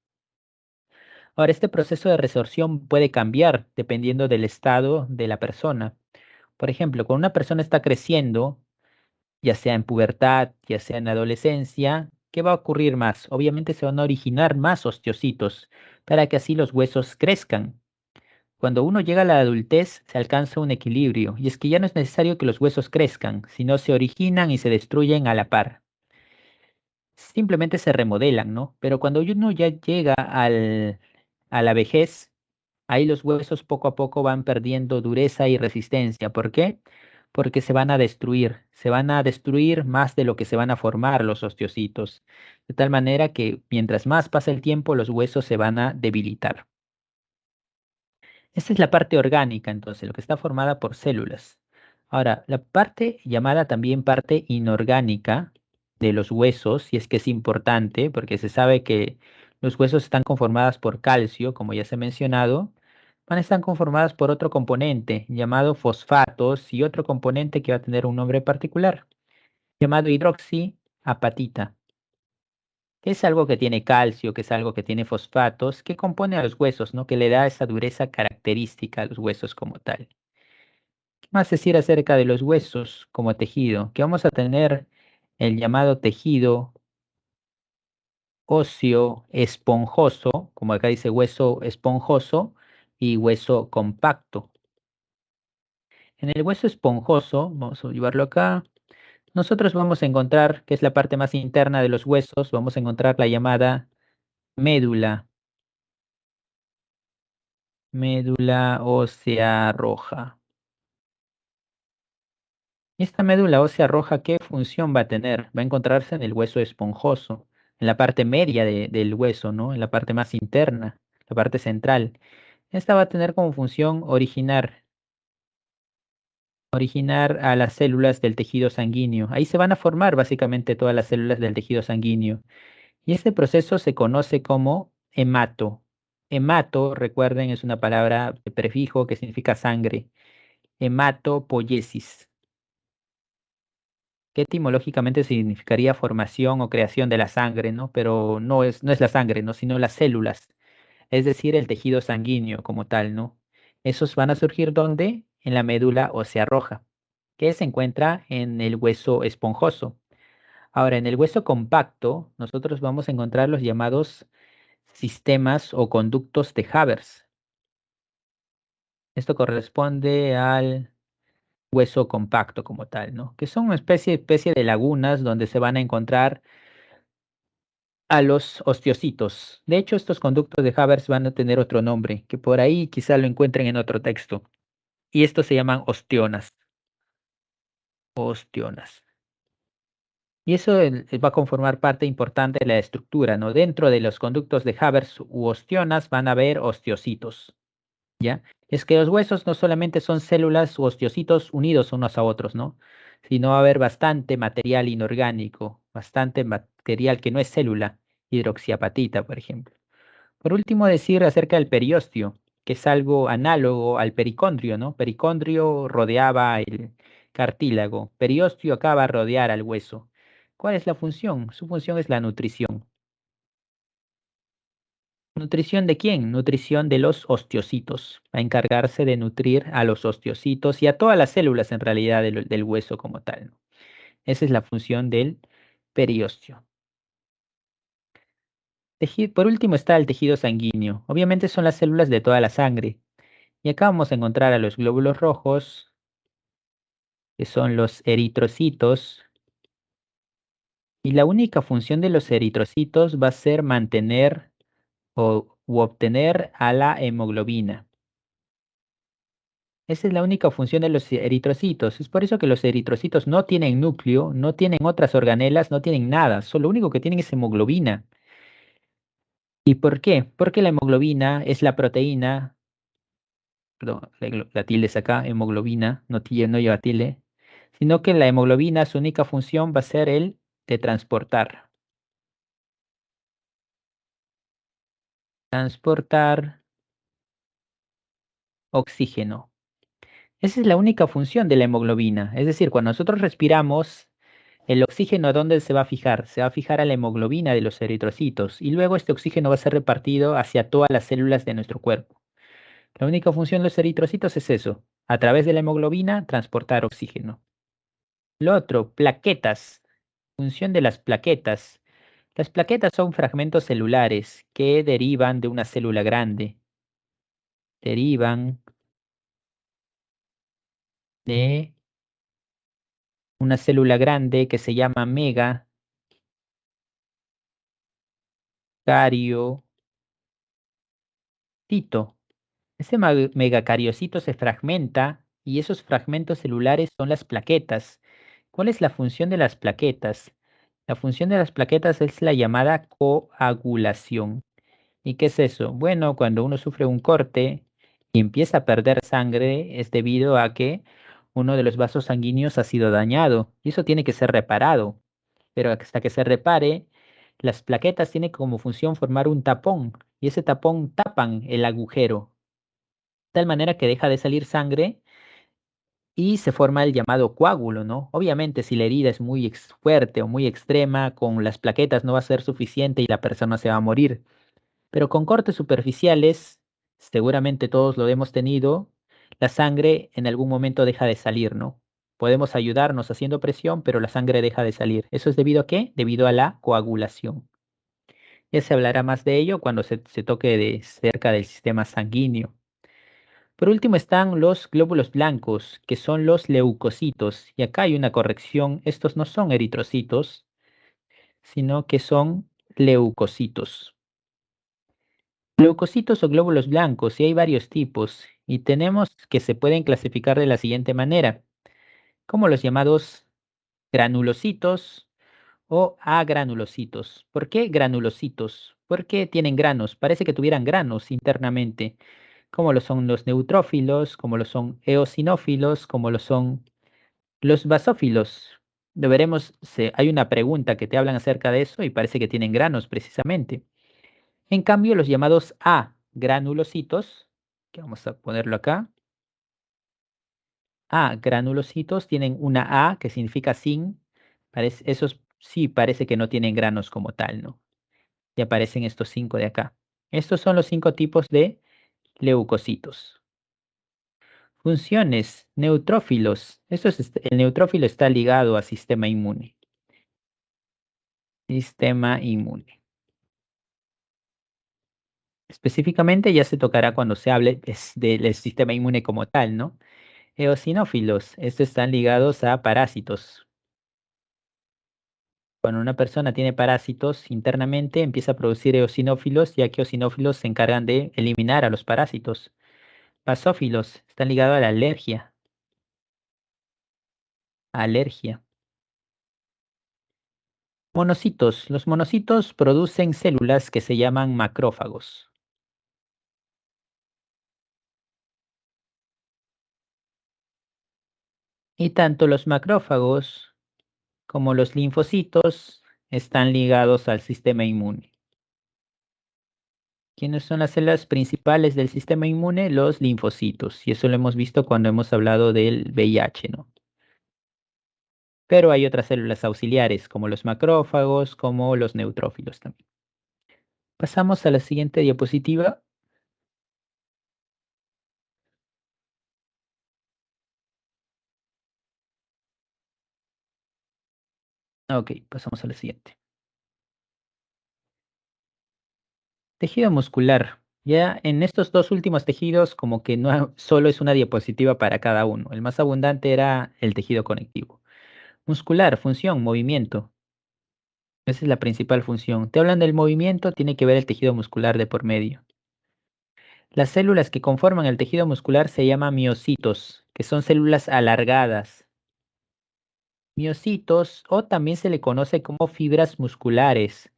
Ahora, este proceso de resorción puede cambiar dependiendo del estado de la persona. Por ejemplo, cuando una persona está creciendo, ya sea en pubertad, ya sea en adolescencia, ¿qué va a ocurrir más? Obviamente se van a originar más osteocitos para que así los huesos crezcan. Cuando uno llega a la adultez, se alcanza un equilibrio, y es que ya no es necesario que los huesos crezcan, sino se originan y se destruyen a la par. Simplemente se remodelan, ¿no? Pero cuando uno ya llega a la vejez, ahí los huesos poco a poco van perdiendo dureza y resistencia. ¿Por qué? Porque se van a destruir más de lo que se van a formar los osteocitos, de tal manera que mientras más pasa el tiempo, los huesos se van a debilitar. Esta es la parte orgánica, entonces, lo que está formada por células. Ahora, la parte llamada también parte inorgánica de los huesos, y es que es importante, porque se sabe que los huesos están conformados por calcio, como ya se ha mencionado, van a estar conformadas por otro componente llamado fosfatos y otro componente que va a tener un nombre particular, llamado hidroxiapatita, que es algo que tiene calcio, que es algo que tiene fosfatos, que compone a los huesos, ¿no? Que le da esa dureza característica a los huesos como tal. ¿Qué más decir acerca de los huesos como tejido? Que vamos a tener el llamado tejido óseo esponjoso, como acá dice hueso esponjoso y hueso compacto. En el hueso esponjoso, vamos a llevarlo acá, nosotros vamos a encontrar, que es la parte más interna de los huesos, vamos a encontrar la llamada médula. Médula ósea roja. Esta médula ósea roja, ¿qué función va a tener? Va a encontrarse en el hueso esponjoso, en la parte media del hueso, ¿no? En la parte más interna, la parte central. Esta va a tener como función originar a las células del tejido sanguíneo. Ahí se van a formar básicamente todas las células del tejido sanguíneo. Y este proceso se conoce como hemato. Hemato, recuerden, es una palabra de prefijo que significa sangre. Hematopoiesis, que etimológicamente significaría formación o creación de la sangre, ¿no? Pero no es la sangre, ¿no? Sino las células, es decir, el tejido sanguíneo como tal, ¿no? Esos van a surgir ¿dónde? En la médula ósea roja, que se encuentra en el hueso esponjoso. Ahora, en el hueso compacto, nosotros vamos a encontrar los llamados sistemas o conductos de Havers. Esto corresponde al hueso compacto como tal, ¿no? Que son una especie de lagunas donde se van a encontrar a los osteocitos. De hecho, estos conductos de Havers van a tener otro nombre, que por ahí quizá lo encuentren en otro texto. Y estos se llaman ostionas. Ostionas. Y eso va a conformar parte importante de la estructura, ¿no? Dentro de los conductos de Havers u ostionas van a haber osteocitos, ¿ya? Es que los huesos no solamente son células u osteocitos unidos unos a otros, ¿no? Sino va a haber bastante material inorgánico, bastante material que no es célula, hidroxiapatita, por ejemplo. Por último, decir acerca del periostio, que es algo análogo al pericondrio, ¿no? Pericondrio rodeaba el cartílago, periostio acaba a rodear al hueso. ¿Cuál es la función? Su función es la nutrición. ¿Nutrición de quién? Nutrición de los osteocitos. Va a encargarse de nutrir a los osteocitos y a todas las células en realidad del hueso como tal, ¿no? Esa es la función del periostio. Por último está el tejido sanguíneo. Obviamente son las células de toda la sangre. Y acá vamos a encontrar a los glóbulos rojos, que son los eritrocitos. Y la única función de los eritrocitos va a ser mantener u obtener a la hemoglobina. Esa es la única función de los eritrocitos. Es por eso que los eritrocitos no tienen núcleo, no tienen otras organelas, no tienen nada. Solo lo único que tienen es hemoglobina. ¿Y por qué? Porque la hemoglobina es la proteína perdón, la tilde es acá, hemoglobina, no lleva tilde, sino que la hemoglobina, su única función va a ser el de transportar oxígeno. Esa es la única función de la hemoglobina. Es decir, cuando nosotros respiramos, el oxígeno ¿a dónde se va a fijar? Se va a fijar a la hemoglobina de los eritrocitos y luego este oxígeno va a ser repartido hacia todas las células de nuestro cuerpo. La única función de los eritrocitos es eso, a través de la hemoglobina transportar oxígeno. Lo otro, plaquetas. Función de las plaquetas. Las plaquetas son fragmentos celulares que derivan de una célula grande. Derivan de una célula grande que se llama megacariocito. Ese megacariocito se fragmenta y esos fragmentos celulares son las plaquetas. ¿Cuál es la función de las plaquetas? La función de las plaquetas es la llamada coagulación. ¿Y qué es eso? Bueno, cuando uno sufre un corte y empieza a perder sangre es debido a que uno de los vasos sanguíneos ha sido dañado y eso tiene que ser reparado. Pero hasta que se repare, las plaquetas tienen como función formar un tapón y ese tapón tapan el agujero, de tal manera que deja de salir sangre y se forma el llamado coágulo, ¿no? Obviamente, si la herida es muy fuerte o muy extrema, con las plaquetas no va a ser suficiente y la persona se va a morir. Pero con cortes superficiales, seguramente todos lo hemos tenido, la sangre en algún momento deja de salir, ¿no? Podemos ayudarnos haciendo presión, pero la sangre deja de salir. ¿Eso es debido a qué? Debido a la coagulación. Ya se hablará más de ello cuando se toque de cerca del sistema sanguíneo. Por último están los glóbulos blancos, que son los leucocitos. Y acá hay una corrección. Estos no son eritrocitos, sino que son leucocitos. Leucocitos o glóbulos blancos, y hay varios tipos, y tenemos que se pueden clasificar de la siguiente manera, como los llamados granulocitos o agranulocitos. ¿Por qué granulocitos? Porque tienen granos, parece que tuvieran granos internamente, como lo son los neutrófilos, como lo son eosinófilos, como lo son los basófilos. Hay una pregunta que te hablan acerca de eso y parece que tienen granos precisamente. En cambio, los llamados A granulocitos, que vamos a ponerlo acá, A granulocitos tienen una A que significa sin, esos sí parece que no tienen granos como tal, ¿no? Y aparecen estos 5 de acá. Estos son los 5 tipos de leucocitos. Funciones, neutrófilos. El neutrófilo está ligado al sistema inmune. Sistema inmune. Específicamente ya se tocará cuando se hable del sistema inmune como tal, ¿no? Eosinófilos, estos están ligados a parásitos. Cuando una persona tiene parásitos internamente, empieza a producir eosinófilos, ya que eosinófilos se encargan de eliminar a los parásitos. Basófilos, están ligados a la alergia. Alergia. Monocitos, los monocitos producen células que se llaman macrófagos. Y tanto los macrófagos como los linfocitos están ligados al sistema inmune. ¿Quiénes son las células principales del sistema inmune? Los linfocitos. Y eso lo hemos visto cuando hemos hablado del VIH, ¿no? Pero hay otras células auxiliares, como los macrófagos, como los neutrófilos también. Pasamos a la siguiente diapositiva. Ok, pasamos a la siguiente. Tejido muscular. Ya en estos dos últimos tejidos, como que no solo es una diapositiva para cada uno. El más abundante era el tejido conectivo. Muscular, función, movimiento. Esa es la principal función. Te hablan del movimiento, tiene que ver el tejido muscular de por medio. Las células que conforman el tejido muscular se llaman miocitos, que son células alargadas. Miocitos, o también se le conoce como fibras musculares.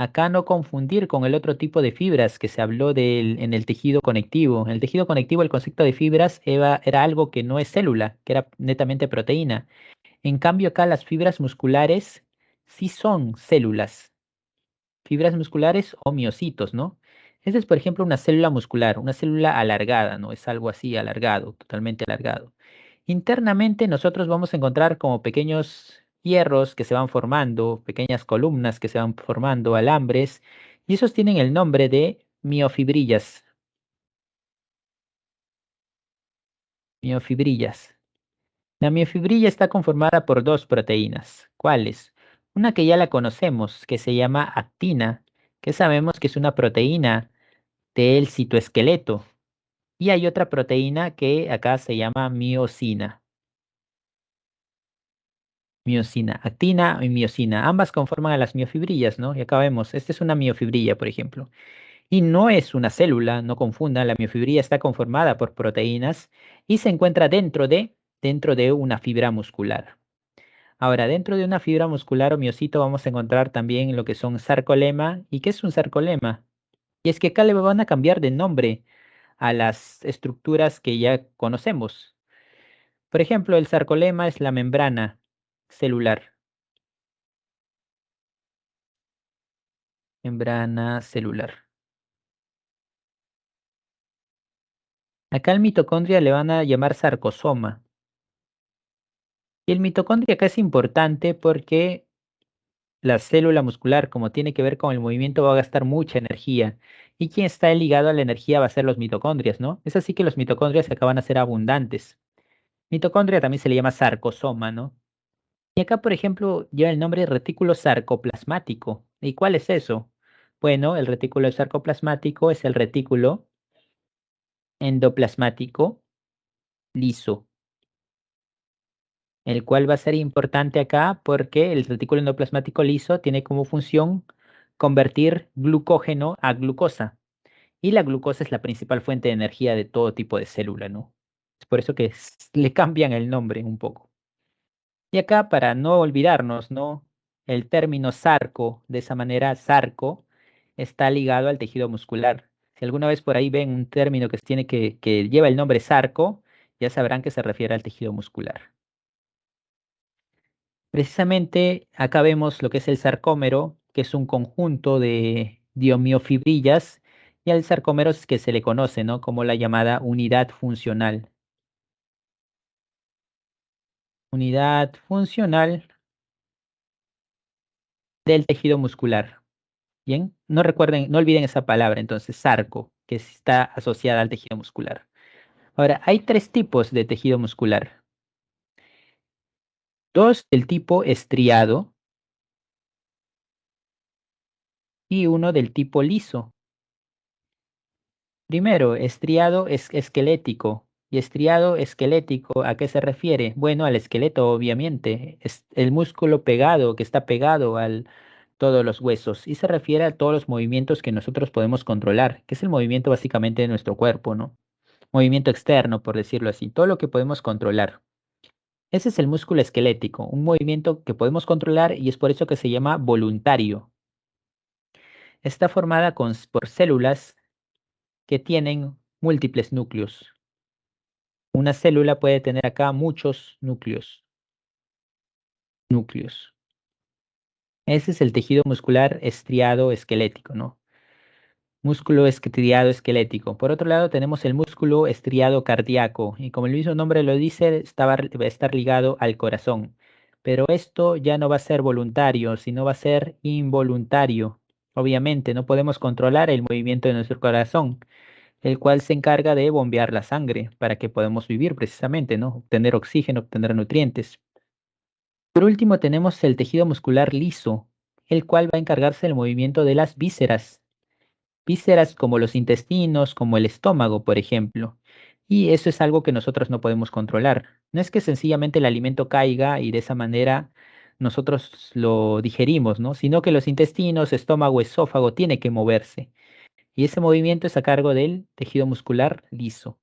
Acá no confundir con el otro tipo de fibras que se habló en el tejido conectivo. En el tejido conectivo el concepto de fibras era algo que no es célula, que era netamente proteína. En cambio acá las fibras musculares sí son células, fibras musculares o miocitos, ¿no? Esta es, por ejemplo, una célula muscular, una célula alargada, ¿no? Es algo así, alargado, totalmente alargado. Internamente nosotros vamos a encontrar como pequeños hierros que se van formando, pequeñas columnas que se van formando, alambres, y esos tienen el nombre de miofibrillas. Miofibrillas. La miofibrilla está conformada por dos proteínas. ¿Cuáles? Una que ya la conocemos, que se llama actina, que sabemos que es una proteína del citoesqueleto. Y hay otra proteína que acá se llama miosina. Miosina, actina y miosina. Ambas conforman a las miofibrillas, ¿no? Y acá vemos, esta es una miofibrilla, por ejemplo. Y no es una célula, no confundan, la miofibrilla está conformada por proteínas y se encuentra dentro de una fibra muscular. Ahora, dentro de una fibra muscular o miocito vamos a encontrar también lo que son sarcolema. ¿Y qué es un sarcolema? Y es que acá le van a cambiar de nombre a las estructuras que ya conocemos. Por ejemplo, el sarcolema es la membrana celular. Membrana celular. Acá el mitocondria le van a llamar sarcosoma. Y el mitocondria acá es importante porque la célula muscular, como tiene que ver con el movimiento, va a gastar mucha energía. Y quien está ligado a la energía va a ser los mitocondrias, ¿no? Es así que los mitocondrias acaban a ser abundantes. Mitocondria también se le llama sarcosoma, ¿no? Y acá, por ejemplo, lleva el nombre de retículo sarcoplasmático. ¿Y cuál es eso? Bueno, el retículo sarcoplasmático es el retículo endoplasmático liso, el cual va a ser importante acá porque el retículo endoplasmático liso tiene como función convertir glucógeno a glucosa. Y la glucosa es la principal fuente de energía de todo tipo de célula, ¿no? Es por eso que le cambian el nombre un poco. Y acá, para no olvidarnos, ¿no? El término sarco, de esa manera, sarco, está ligado al tejido muscular. Si alguna vez por ahí ven un término que lleva el nombre sarco, ya sabrán que se refiere al tejido muscular. Precisamente acá vemos lo que es el sarcómero, que es un conjunto de diomiofibrillas, y al sarcómero es que se le conoce, ¿no? Como la llamada unidad funcional. Unidad funcional del tejido muscular. Bien, no recuerden, no olviden esa palabra, entonces, sarco, que está asociada al tejido muscular. Ahora, hay tres tipos de tejido muscular. Dos del tipo estriado y uno del tipo liso. Primero, estriado es esquelético. ¿Y estriado esquelético a qué se refiere? Bueno, al esqueleto, obviamente. Es el músculo pegado, que está pegado a todos los huesos. Y se refiere a todos los movimientos que nosotros podemos controlar, que es el movimiento básicamente de nuestro cuerpo, ¿no? Movimiento externo, por decirlo así. Todo lo que podemos controlar. Ese es el músculo esquelético, un movimiento que podemos controlar y es por eso que se llama voluntario. Está formada por células que tienen múltiples núcleos. Una célula puede tener acá muchos núcleos. Ese es el tejido muscular estriado esquelético, ¿no? Músculo estriado esquelético. Por otro lado, tenemos el músculo estriado cardíaco, y como el mismo nombre lo dice, va a estar ligado al corazón. Pero esto ya no va a ser voluntario, sino va a ser involuntario. Obviamente, no podemos controlar el movimiento de nuestro corazón, el cual se encarga de bombear la sangre para que podamos vivir precisamente, ¿no? Obtener oxígeno, obtener nutrientes. Por último, tenemos el tejido muscular liso, el cual va a encargarse del movimiento de las vísceras. Vísceras como los intestinos, como el estómago, por ejemplo. Y eso es algo que nosotros no podemos controlar. No es que sencillamente el alimento caiga y de esa manera nosotros lo digerimos, ¿no? Sino que los intestinos, estómago, esófago tiene que moverse. Y ese movimiento es a cargo del tejido muscular liso.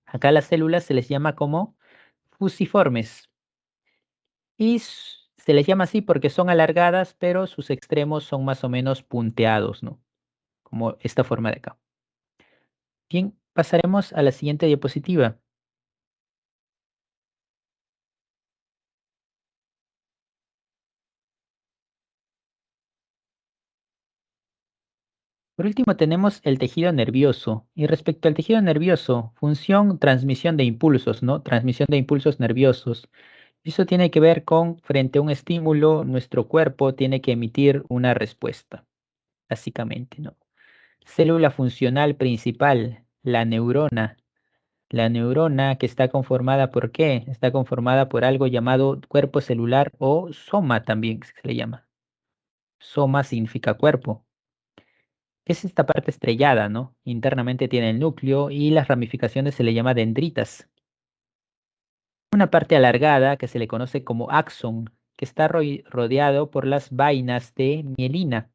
Acá las células se les llama como fusiformes. Y Se les llama así porque son alargadas, pero sus extremos son más o menos punteados, ¿no? Como esta forma de acá. Bien, pasaremos a la siguiente diapositiva. Por último tenemos el tejido nervioso. Y respecto al tejido nervioso, función, transmisión de impulsos, ¿no? Transmisión de impulsos nerviosos. Eso tiene que ver con, frente a un estímulo, nuestro cuerpo tiene que emitir una respuesta, básicamente, ¿no? Célula funcional principal, la neurona. La neurona que está conformada por qué? Está conformada por algo llamado cuerpo celular o soma también se le llama. Soma significa cuerpo. Es esta parte estrellada, ¿no? Internamente tiene el núcleo y las ramificaciones se le llama dendritas. Una parte alargada que se le conoce como axón, que está rodeado por las vainas de mielina,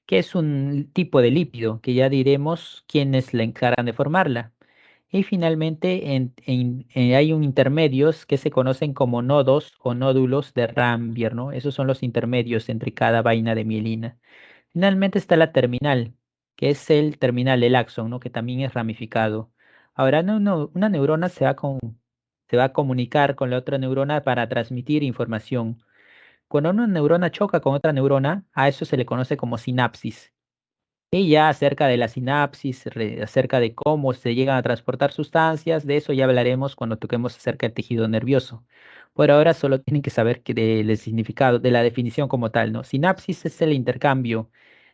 que es un tipo de lípido que ya diremos quiénes le encargan de formarla. Y finalmente hay un intermedios que se conocen como nodos o nódulos de Rambier, ¿no? Esos son los intermedios entre cada vaina de mielina. Finalmente está la terminal, que es el terminal del axón, ¿no? Que también es ramificado. Ahora, una neurona se va a comunicar con la otra neurona para transmitir información. Cuando una neurona choca con otra neurona, a eso se le conoce como sinapsis. Y ya acerca de la sinapsis, acerca de cómo se llegan a transportar sustancias, de eso ya hablaremos cuando toquemos acerca del tejido nervioso. Por ahora solo tienen que saber que del significado, de la definición como tal, ¿no? Sinapsis es el intercambio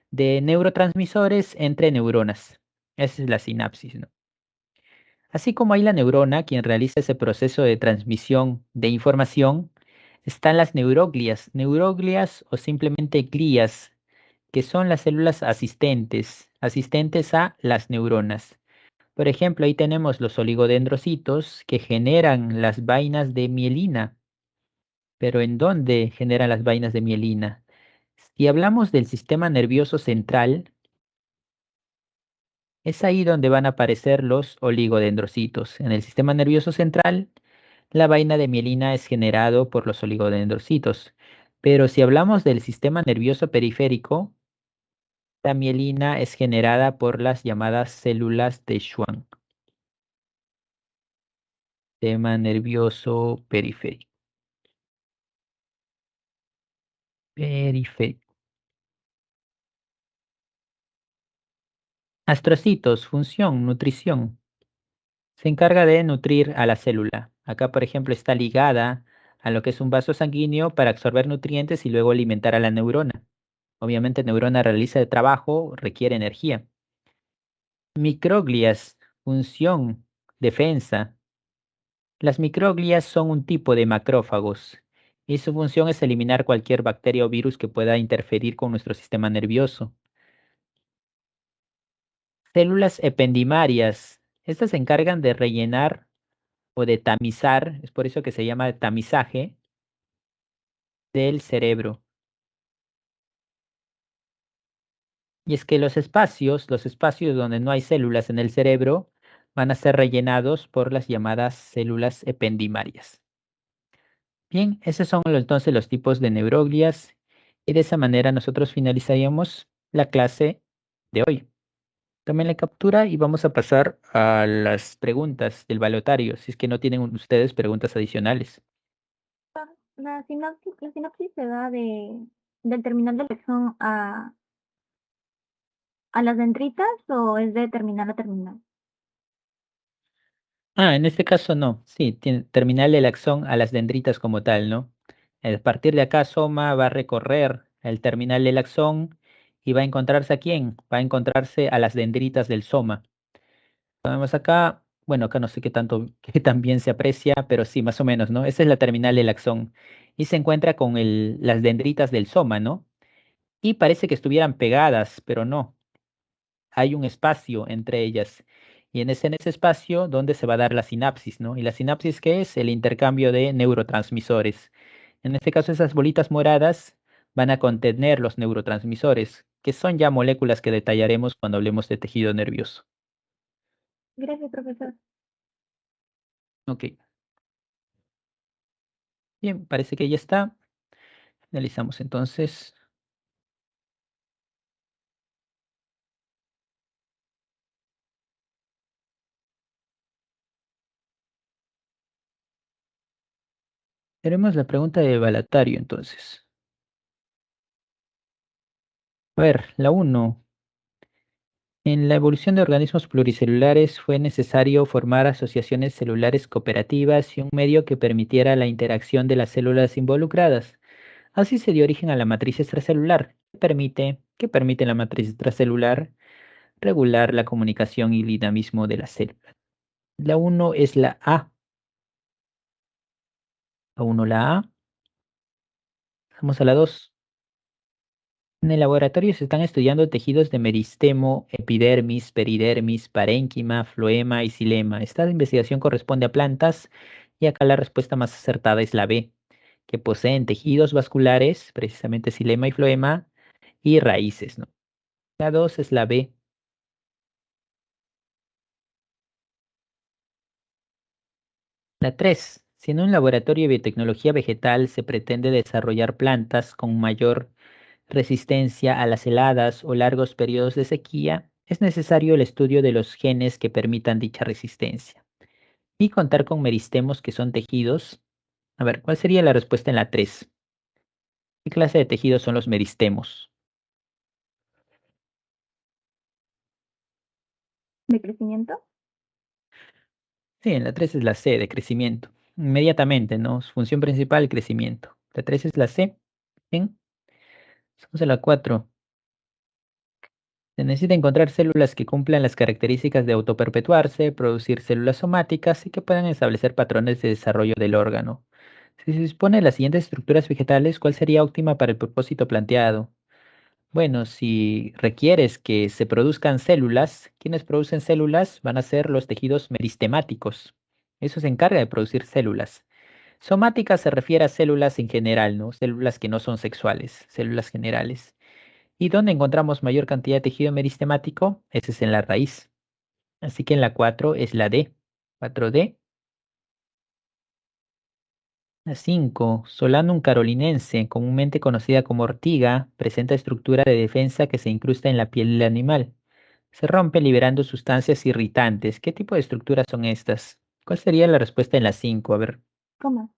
de neurotransmisores entre neuronas. Esa es la sinapsis, ¿no? Así como hay la neurona, quien realiza ese proceso de transmisión de información, están las neuroglias, neuroglias o simplemente glías, que son las células asistentes, asistentes a las neuronas. Por ejemplo, ahí tenemos los oligodendrocitos que generan las vainas de mielina. Pero ¿en dónde generan las vainas de mielina? Si hablamos del sistema nervioso central, es ahí donde van a aparecer los oligodendrocitos. En el sistema nervioso central, la vaina de mielina es generado por los oligodendrocitos. Pero si hablamos del sistema nervioso periférico, la mielina es generada por las llamadas células de Schwann. Sistema nervioso periférico. Periférico. Astrocitos, función, nutrición. Se encarga de nutrir a la célula. Acá, por ejemplo, está ligada a lo que es un vaso sanguíneo para absorber nutrientes y luego alimentar a la neurona. Obviamente, neurona realiza el trabajo, requiere energía. Microglias, función, defensa. Las microglias son un tipo de macrófagos y su función es eliminar cualquier bacteria o virus que pueda interferir con nuestro sistema nervioso. Células ependimarias. Estas se encargan de rellenar o de tamizar, es por eso que se llama tamizaje del cerebro. Y es que los espacios donde no hay células en el cerebro, van a ser rellenados por las llamadas células ependimarias. Bien, esos son entonces los tipos de neuroglias y de esa manera nosotros finalizaríamos la clase de hoy. Tomen la captura y vamos a pasar a las preguntas del balotario, si es que no tienen ustedes preguntas adicionales. La sinapsis se da del terminal del axón a las dendritas o es de terminal a terminal. Ah, en este caso no, sí, tiene terminal el axón a las dendritas como tal, ¿no? A partir de acá, Soma va a recorrer el terminal del axón y va a encontrarse a quién? Va a encontrarse a las dendritas del soma. Vemos acá, bueno, acá no sé qué tanto, qué tan bien se aprecia, pero sí, más o menos, ¿no? Esa es la terminal del axón. Y se encuentra con las dendritas del soma, ¿no? Y parece que estuvieran pegadas, pero no. Hay un espacio entre ellas. Y en ese espacio donde se va a dar la sinapsis, ¿no? Y la sinapsis, ¿qué es? El intercambio de neurotransmisores. En este caso, esas bolitas moradas van a contener los neurotransmisores, que son ya moléculas que detallaremos cuando hablemos de tejido nervioso. Gracias, profesor. Ok. Bien, parece que ya está. Finalizamos entonces. Tenemos la pregunta de Balatario entonces. A ver, la uno. En la evolución de organismos pluricelulares fue necesario formar asociaciones celulares cooperativas y un medio que permitiera la interacción de las células involucradas. Así se dio origen a la matriz extracelular, que permite la matriz extracelular regular la comunicación y dinamismo de la célula. La uno es la A. La 1 la A. Vamos a la 2. En el laboratorio se están estudiando tejidos de meristemo, epidermis, peridermis, parénquima, floema y xilema. Esta investigación corresponde a plantas y acá la respuesta más acertada es la B, que poseen tejidos vasculares, precisamente xilema y floema, y raíces, ¿no? La 2 es la B. La 3. Si en un laboratorio de biotecnología vegetal se pretende desarrollar plantas con mayor resistencia a las heladas o largos periodos de sequía, es necesario el estudio de los genes que permitan dicha resistencia y contar con meristemos que son tejidos. A ver, ¿cuál sería la respuesta en la 3? ¿Qué clase de tejidos son los meristemos? ¿De crecimiento? Sí, en la 3 es la C, de crecimiento. Inmediatamente, ¿no? Su función principal, crecimiento. La 3 es la C. Bien, vamos a la 4. Se necesita encontrar células que cumplan las características de autoperpetuarse, producir células somáticas y que puedan establecer patrones de desarrollo del órgano. Si se dispone de las siguientes estructuras vegetales, ¿cuál sería óptima para el propósito planteado? Bueno, si requieres que se produzcan células, quienes producen células van a ser los tejidos meristemáticos. Eso se encarga de producir células. Somáticas se refiere a células en general, ¿no? Células que no son sexuales, células generales. ¿Y dónde encontramos mayor cantidad de tejido meristemático? Ese es en la raíz. Así que en la 4 es la D. 4D. La 5. Solanum carolinense, comúnmente conocida como ortiga, presenta estructura de defensa que se incrusta en la piel del animal. Se rompe liberando sustancias irritantes. ¿Qué tipo de estructuras son estas? ¿Cuál sería la respuesta en la 5? A ver. ¿Cómo?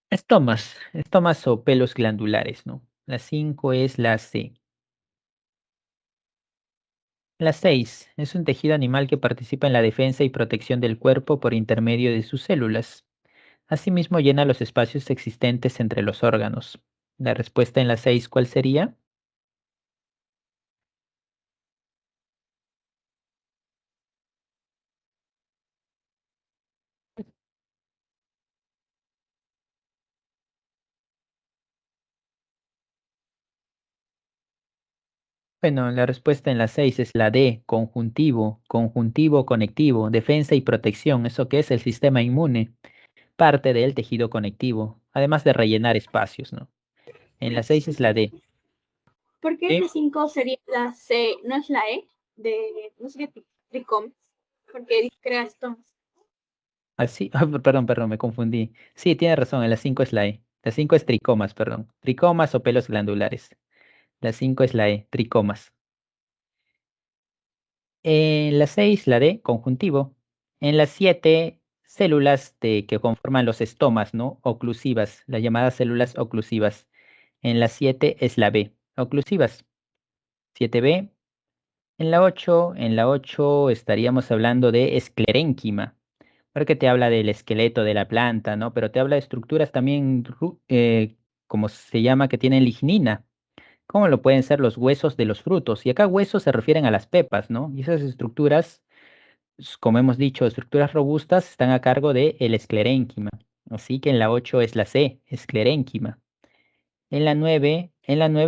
Estomas o pelos glandulares, ¿no? La 5 es la C. La 6 es un tejido animal que participa en la defensa y protección del cuerpo por intermedio de sus células. Asimismo, llena los espacios existentes entre los órganos. La respuesta en la 6, ¿cuál sería? Bueno, la respuesta en la 6 es la D, conjuntivo, conjuntivo conectivo, defensa y protección. ¿Eso qué es? El sistema inmune, parte del tejido conectivo, además de rellenar espacios, ¿no? En la 6 es la D. ¿Por qué ¿Sí? el 5 sería la C, no es la E? No sé qué, tricomas, porque crea estomas. Así, perdón, me confundí. Sí, tiene razón, en la 5 es la E. La 5 es tricomas, perdón. Tricomas o pelos glandulares. La 5 es la E, tricomas. En la 6 la D, conjuntivo. En la 7 células que conforman los estomas, ¿no? Oclusivas, las llamadas células oclusivas. En la 7 es la B, oclusivas. 7B. En la 8 estaríamos hablando de esclerénquima, porque te habla del esqueleto de la planta, ¿no? Pero te habla de estructuras también, como se llama, que tienen lignina, como lo pueden ser los huesos de los frutos. Y acá huesos se refieren a las pepas, ¿no? Y esas estructuras, como hemos dicho, estructuras robustas están a cargo de el esclerénquima. Así que en la 8 es la C, esclerénquima. En la nueve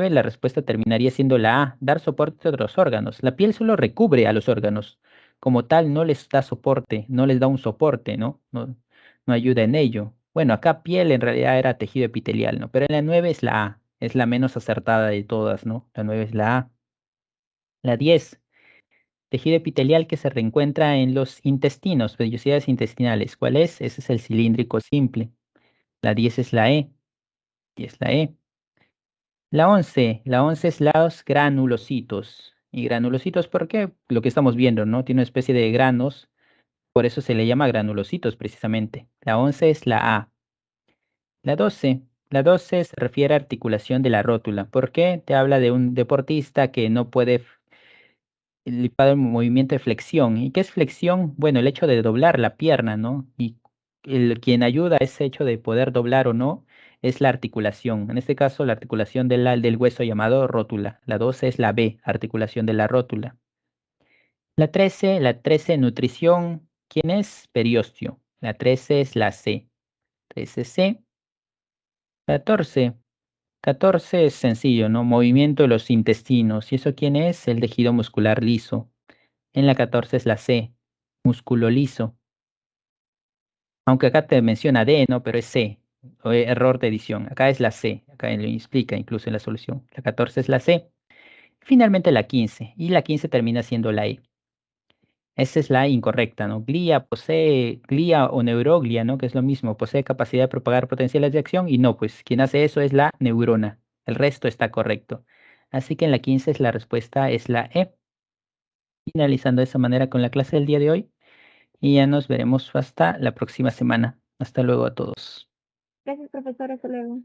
la respuesta terminaría siendo la A, dar soporte a otros órganos. La piel solo recubre a los órganos. Como tal, no les da soporte, no les da un soporte, ¿no? No, no ayuda en ello. Bueno, acá piel en realidad era tejido epitelial, ¿no? Pero en la 9 es la A, es la menos acertada de todas, ¿no? La 9 es la A. La 10, tejido epitelial que se reencuentra en los intestinos, vellosidades intestinales. ¿Cuál es? Ese es el cilíndrico simple. La 10 es la E. Y es la E. La 11 es los granulocitos. ¿Y granulocitos por qué? Lo que estamos viendo, ¿no? Tiene una especie de granos, por eso se le llama granulocitos precisamente. La 11 es la A. La 12 se refiere a articulación de la rótula. ¿Por qué? Te habla de un deportista que no puede el movimiento de flexión. ¿Y qué es flexión? Bueno, el hecho de doblar la pierna, ¿no? Y quien ayuda a ese hecho de poder doblar o no es la articulación. En este caso, la articulación del hueso llamado rótula. La 12 es la B, articulación de la rótula. La 13, nutrición. ¿Quién es? Periostio. La 13 es la C. 13C. 14. 14 es sencillo, ¿no? Movimiento de los intestinos. ¿Y eso quién es? El tejido muscular liso. En la 14 es la C, músculo liso. Aunque acá te menciona D, ¿no? Pero es C. Error de edición. Acá es la C. Acá lo explica incluso en la solución. La 14 es la C. Finalmente la 15. Y la 15 termina siendo la E. Esa es la incorrecta, ¿no? Glía posee, glía o neuroglia, ¿no? Que es lo mismo, posee capacidad de propagar potenciales de acción y no, pues quien hace eso es la neurona. El resto está correcto. Así que en la 15 la respuesta es la E. Finalizando de esa manera con la clase del día de hoy y ya nos veremos hasta la próxima semana. Hasta luego a todos. Gracias, profesor. Hasta luego.